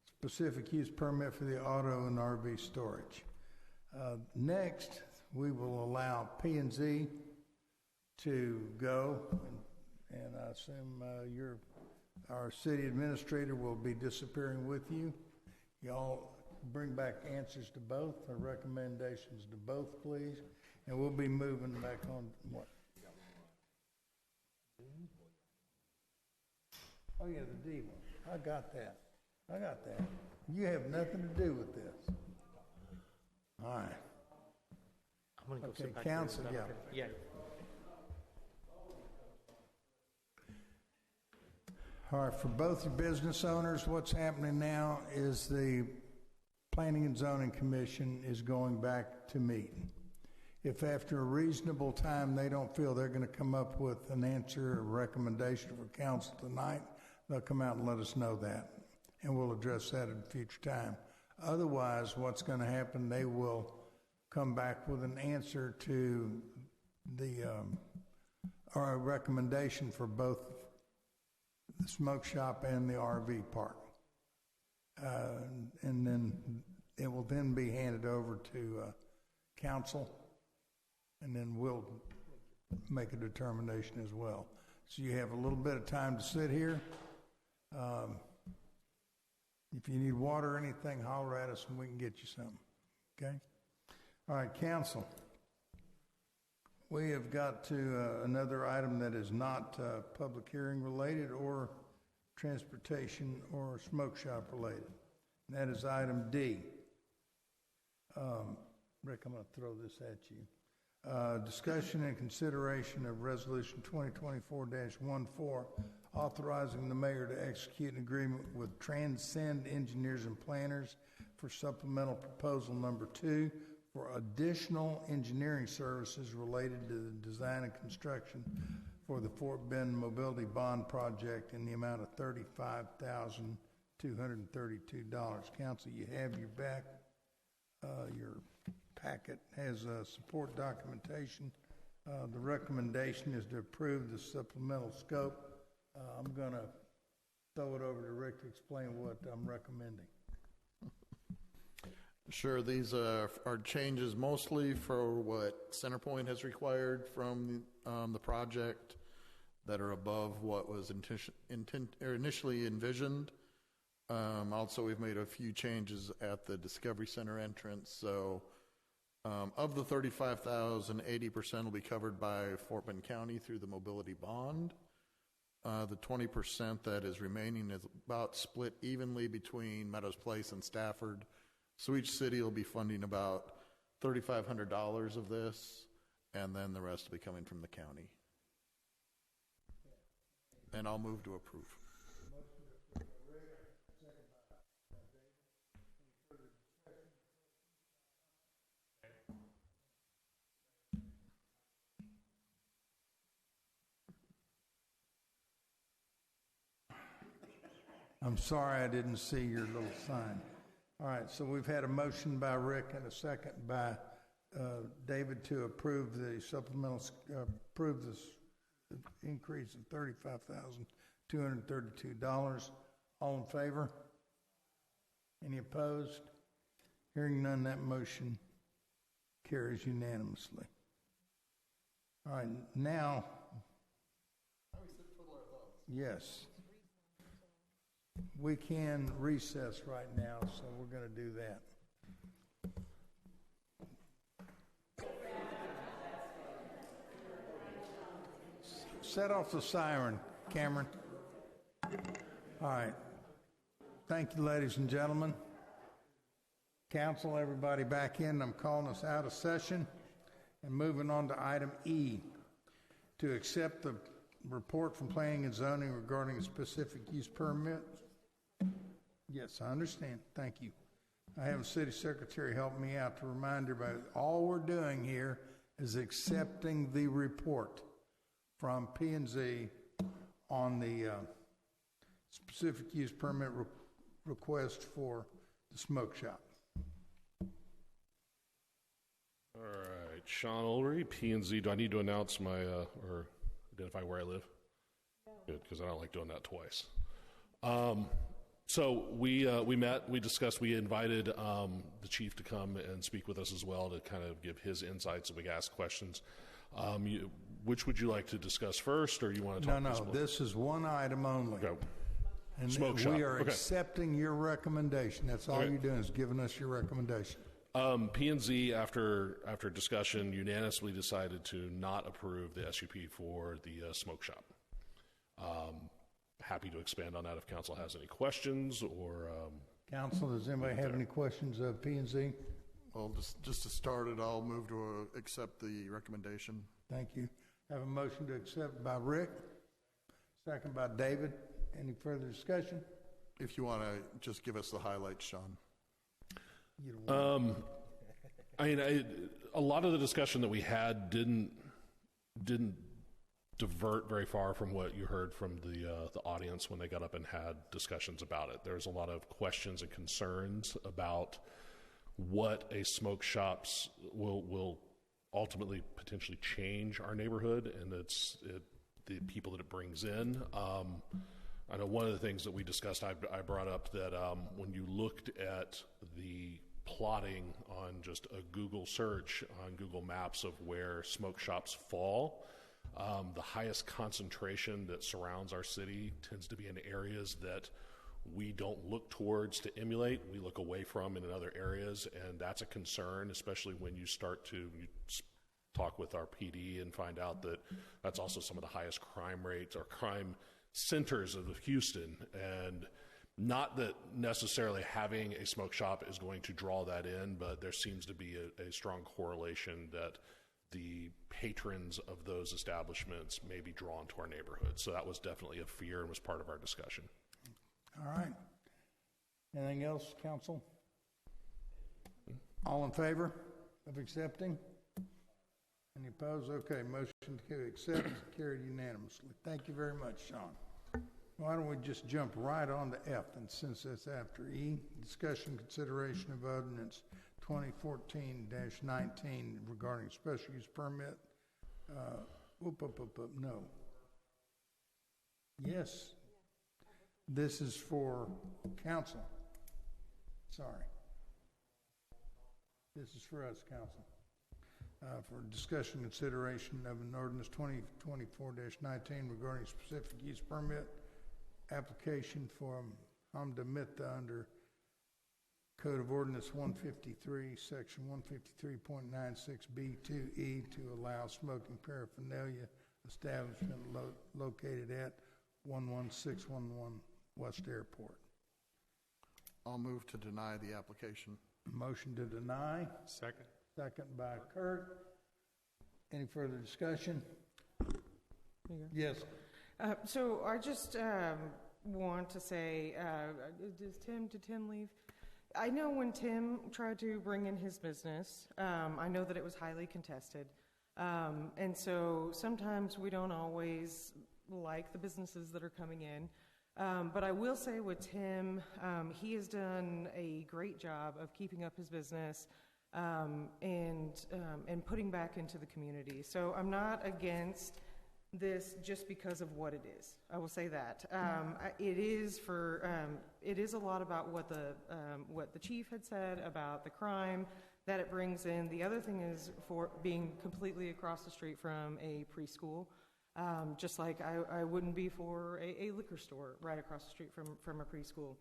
specific use permit for the auto and RV storage. Next, we will allow P&Z to go, and I assume our city administrator will be disappearing with you. Y'all bring back answers to both, or recommendations to both, please, and we'll be moving back on what? Oh yeah, the D one. I got that. You have nothing to do with this. All right. I'm going to go Okay, sit back council, here. yeah. Yeah. All right, for both your business owners, what's happening now is the Planning and Zoning Commission is going back to meeting. If after a reasonable time they don't feel they're going to come up with an answer or recommendation for council tonight, they'll come out and let us know that, and we'll address that at a future time. Otherwise, what's going to happen, they will come back with an answer to the or a recommendation for both the smoke shop and the RV park. And then it will then be handed over to council, and then we'll make a determination as well. So you have a little bit of time to sit here. If you need water or anything, holler at us and we can get you some. Okay? All right, council. We have got to another item that is not public hearing related or transportation or smoke shop related. And that is item D. Rick, I'm going to throw this at you. Discussion and consideration of Resolution 2024-14, authorizing the mayor to execute an agreement with Transcend Engineers and Planners for supplemental proposal number 2 for additional engineering services related to the design and construction for the Fort Bend Mobility Bond Project in the amount of $35,232. Council, you have your your packet has support documentation. The recommendation is to approve the supplemental scope. I'm going to throw it over to Rick to explain what I'm recommending. Sure, these are changes mostly for what CenterPoint has required from the project that are above what was initially envisioned. Also, we've made a few changes at the Discovery Center entrance. So of the $35,000, 80% will be covered by Fort Bend County through the mobility bond. The 20% that is remaining is about split evenly between Meadows Place and Stafford. So each city will be funding about $3,500 of this, and then the rest will be coming from the county. And I'll move to approve. I'm sorry I didn't see your little sign. All right, so we've had a motion by Rick and a second by David to approve the supplemental, approve this increase of $35,232. All in favor? Any opposed? Hearing none, that motion carries unanimously. All right, now, yes, we can recess right now, so we're going to do that. Set off the siren, Cameron. All right. Thank you, ladies and gentlemen. Council, everybody back in. I'm calling us out of session and moving on to item E, to accept the report from Planning and Zoning regarding a specific use permit. Yes, I understand. Thank you. I have a city secretary help me out to remind everybody, all we're doing here is accepting the report from P&Z on the specific use permit request for the smoke shop. All right, Sean Ulrey, P&Z. Do I need to announce my or identify where I live? No. Good, because I don't like doing that twice. So we met, we discussed, we invited the chief to come and speak with us as well to kind of give his insights, and we ask questions. Which would you like to discuss first, or you want to talk? No, this is one item only. Okay. And smoke shop. We are okay. accepting your recommendation. That's all you're doing is giving us your recommendation. P&Z, after discussion, unanimously decided to not approve the SUP for the smoke shop. Happy to expand on that if council has any questions or. Council, does anybody have any questions of P&Z? Well, just to start it, I'll move to accept the recommendation. Thank you. Have a motion to accept by Rick, second by David. Any further discussion? If you want to just give us the highlights, Sean. I mean, a lot of the discussion that we had didn't divert very far from what you heard from the audience when they got up and had discussions about it. There's a lot of questions and concerns about what a smoke shops will ultimately potentially change our neighborhood, and the people that it brings in. I know one of the things that we discussed, I brought up that when you looked at the plotting on just a Google search on Google Maps of where smoke shops fall, the highest concentration that surrounds our city tends to be in areas that we don't look towards to emulate. We look away from in other areas, and that's a concern, especially when you start to talk with our PD and find out that that's also some of the highest crime rates or crime centers of Houston. And not that necessarily having a smoke shop is going to draw that in, but there seems to be a strong correlation that the patrons of those establishments may be drawn to our neighborhood. So that was definitely a fear and was part of our discussion. All right. Anything else, council? All in favor of accepting? Any opposed? Okay, motion to accept carried unanimously. Thank you very much, Sean. Why don't we just jump right on to F, and since that's after E, discussion consideration of ordinance 2014-19 regarding special use permit. No. Yes. This is for council. Sorry. This is for us, council. For discussion consideration of an ordinance 2024-19 regarding specific use permit application for Hamda Mitta under Code of Ordinance 153, Section 153.96B2E to allow smoking paraphernalia establishment located at 11611 West Airport. I'll move to deny the application. Motion to deny. Second. Second by Kurt. Any further discussion? Yes. So I just want to say, did Tim leave? I know when Tim tried to bring in his business, I know that it was highly contested. And so sometimes we don't always like the businesses that are coming in. But I will say with Tim, he has done a great job of keeping up his business and putting back into the community. So I'm not against this just because of what it is. I will say that it is a lot about what the chief had said about the crime that it brings in. The other thing is for being completely across the street from a preschool. Just like I wouldn't be for a liquor store right across the street from a preschool.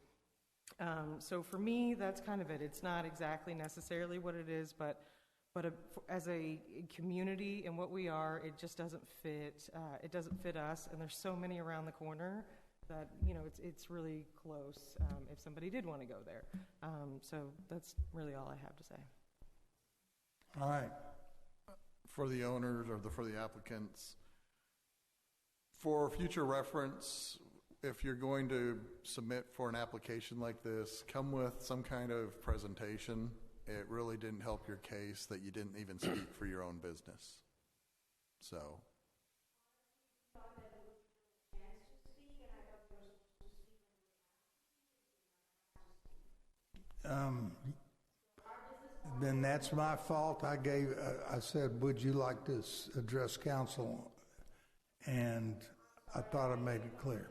So for me, that's kind of it. It's not exactly necessarily what it is, but as a community and what we are, it just doesn't fit. It doesn't fit us, and there's so many around the corner that it's really close. If somebody did want to go there, so that's really all I have to say. All right, for the owners or for the applicants. For future reference, if you're going to submit for an application like this, come with some kind of presentation. It really didn't help your case that you didn't even speak for your own business. So. Then that's my fault. I said, would you like to address council? And I thought I made it clear.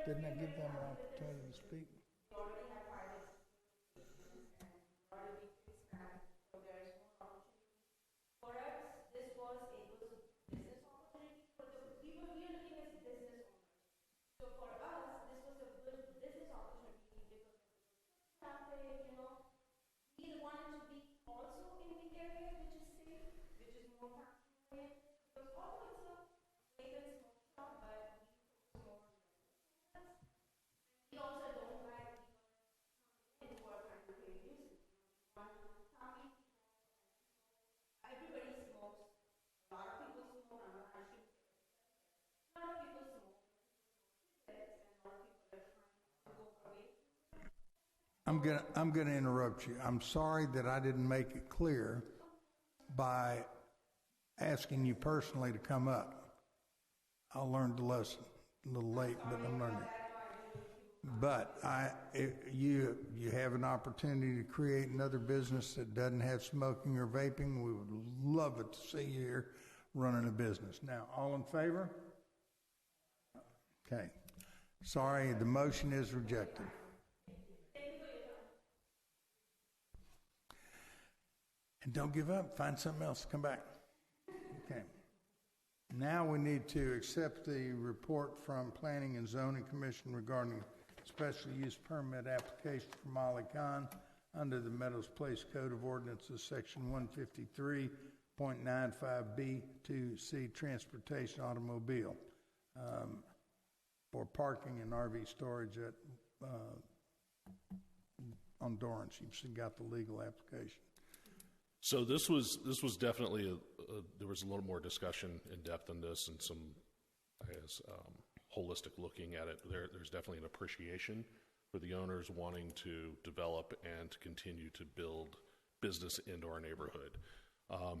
Didn't I give them an opportunity to speak? I'm gonna interrupt you. I'm sorry that I didn't make it clear by asking you personally to come up. I learned the lesson a little late, but I'm learning. But you have an opportunity to create another business that doesn't have smoking or vaping. We would love it to see you here running a business. Now, all in favor? Okay. Sorry, the motion is rejected. And don't give up. Find something else. Come back. Okay. Now we need to accept the report from Planning and Zoning Commission regarding special use permit application for Molly Khan under the Meadows Place Code of Ordinances, Section 153.95B2C, Transportation Automobile, for parking and RV storage at on Dorrance. You've got the legal application. So this was definitely there was a little more discussion in depth on this and some, I guess, holistic looking at it. There's definitely an appreciation for the owners wanting to develop and to continue to build business into our neighborhood.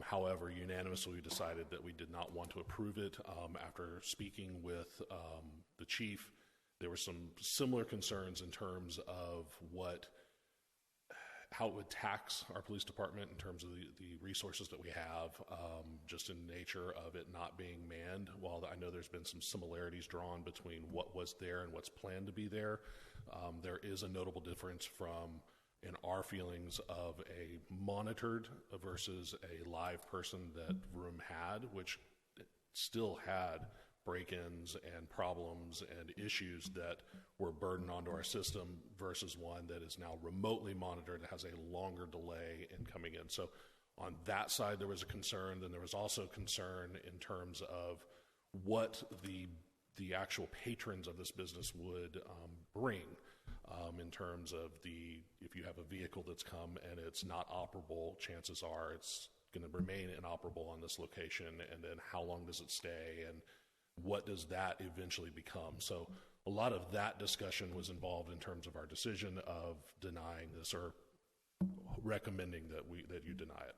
However, unanimously we decided that we did not want to approve it. After speaking with the chief, there were some similar concerns in terms of how it would tax our police department in terms of the resources that we have, just in nature of it not being manned. While I know there's been some similarities drawn between what was there and what's planned to be there, there is a notable difference in our feelings of a monitored versus a live person that room had, which still had break-ins and problems and issues that were burdened onto our system versus one that is now remotely monitored and has a longer delay in coming in. So on that side, there was a concern. Then there was also concern in terms of what the actual patrons of this business would bring in terms of if you have a vehicle that's come and it's not operable, chances are it's going to remain inoperable on this location, and then how long does it stay, and what does that eventually become? So a lot of that discussion was involved in terms of our decision of denying this or recommending that you deny it.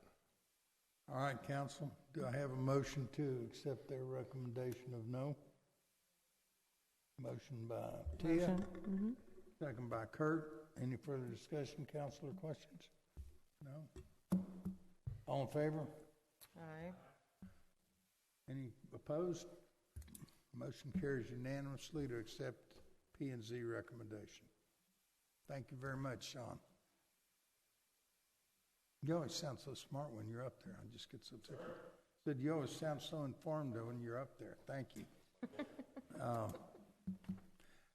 All right, council, do I have a motion to accept their recommendation of no? Motion by Tia, Motion. second by Kurt. Any further discussion, council, or questions? No? All in favor? Aye. Any opposed? Motion carries unanimously to accept P&Z recommendation. Thank you very much, Sean. You always sound so smart when you're up there. I just get so tickled. Said you always sound so informed when you're up there. Thank you.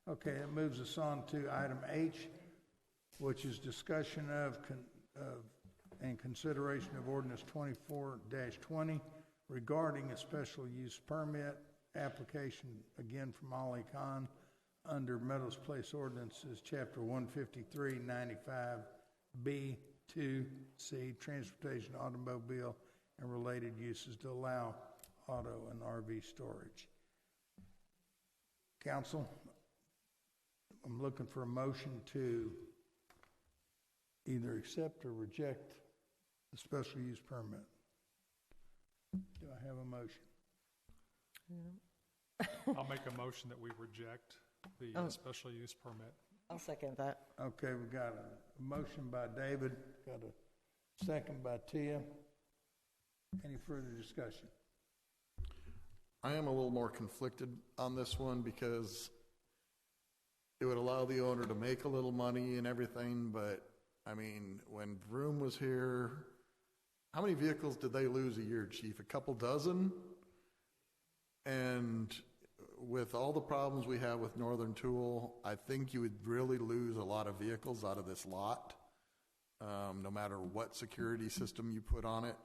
Okay, it moves us on to item H, which is discussion of and consideration of ordinance 24-20 regarding a special use permit application, again from Ali Khan, under Meadows Place Ordinances, Chapter 153-95B2C, Transportation, Automobile, and Related Uses to allow auto and RV storage. Council, I'm looking for a motion to either accept or reject the special use permit. Do I have a motion? I'll make a motion that we reject the special use permit. I'll second that. Okay, we got a motion by David, got a second by Tia. Any further discussion? I am a little more conflicted on this one because it would allow the owner to make a little money and everything, but I mean, when Vroom was here, how many vehicles did they lose a year, Chief? A couple dozen? And with all the problems we have with Northern Tool, I think you would really lose a lot of vehicles out of this lot, no matter what security system you put on it.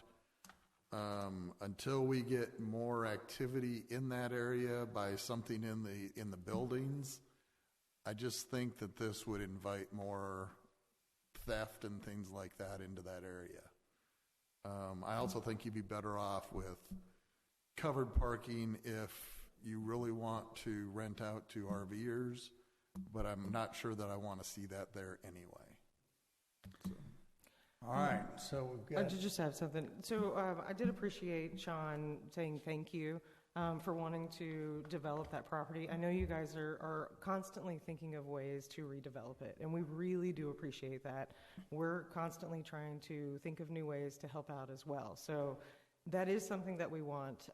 Until we get more activity in that area by something in the buildings, I just think that this would invite more theft and things like that into that area. I also think you'd be better off with covered parking if you really want to rent out to RVers, but I'm not sure that I want to see that there anyway. So. All right, so we've got... I just have something. So I did appreciate Sean saying thank you for wanting to develop that property. I know you guys are constantly thinking of ways to redevelop it, and we really do appreciate that. We're constantly trying to think of new ways to help out as well. So that is something that we want.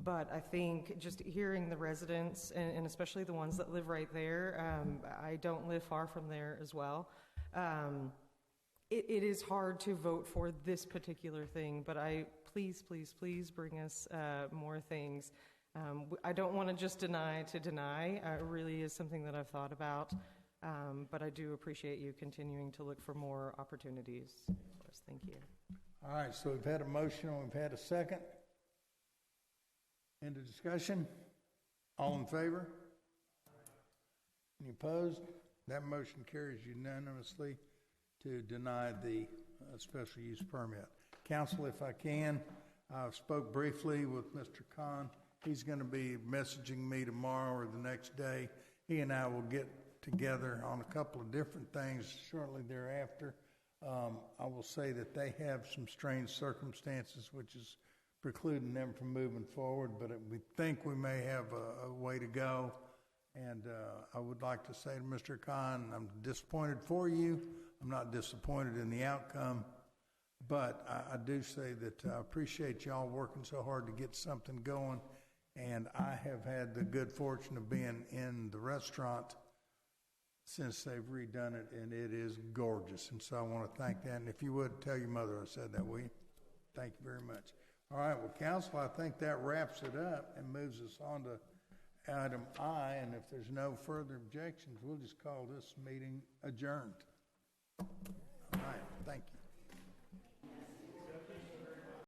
But I think just hearing the residents, and especially the ones that live right there, I don't live far from there as well. It is hard to vote for this particular thing, but please bring us more things. I don't want to just deny to deny. It really is something that I've thought about, but I do appreciate you continuing to look for more opportunities for us. Thank you. All right, so we've had a motion and we've had a second. Into discussion. All in favor? Any opposed? That motion carries unanimously to deny the special use permit. Council, if I can, I spoke briefly with Mr. Khan. He's going to be messaging me tomorrow or the next day. He and I will get together on a couple of different things shortly thereafter. I will say that they have some strange circumstances which is precluding them from moving forward, but we think we may have a way to go. And I would like to say to Mr. Khan, I'm disappointed for you. I'm not disappointed in the outcome, but I do say that I appreciate y'all working so hard to get something going. And I have had the good fortune of being in the restaurant since they've redone it, and it is gorgeous. And so I want to thank that. And if you would, tell your mother I said that, will you? Thank you very much. All right, well, Council, I think that wraps it up and moves us on to item I. And if there's no further objections, we'll just call this meeting adjourned. All right, thank you.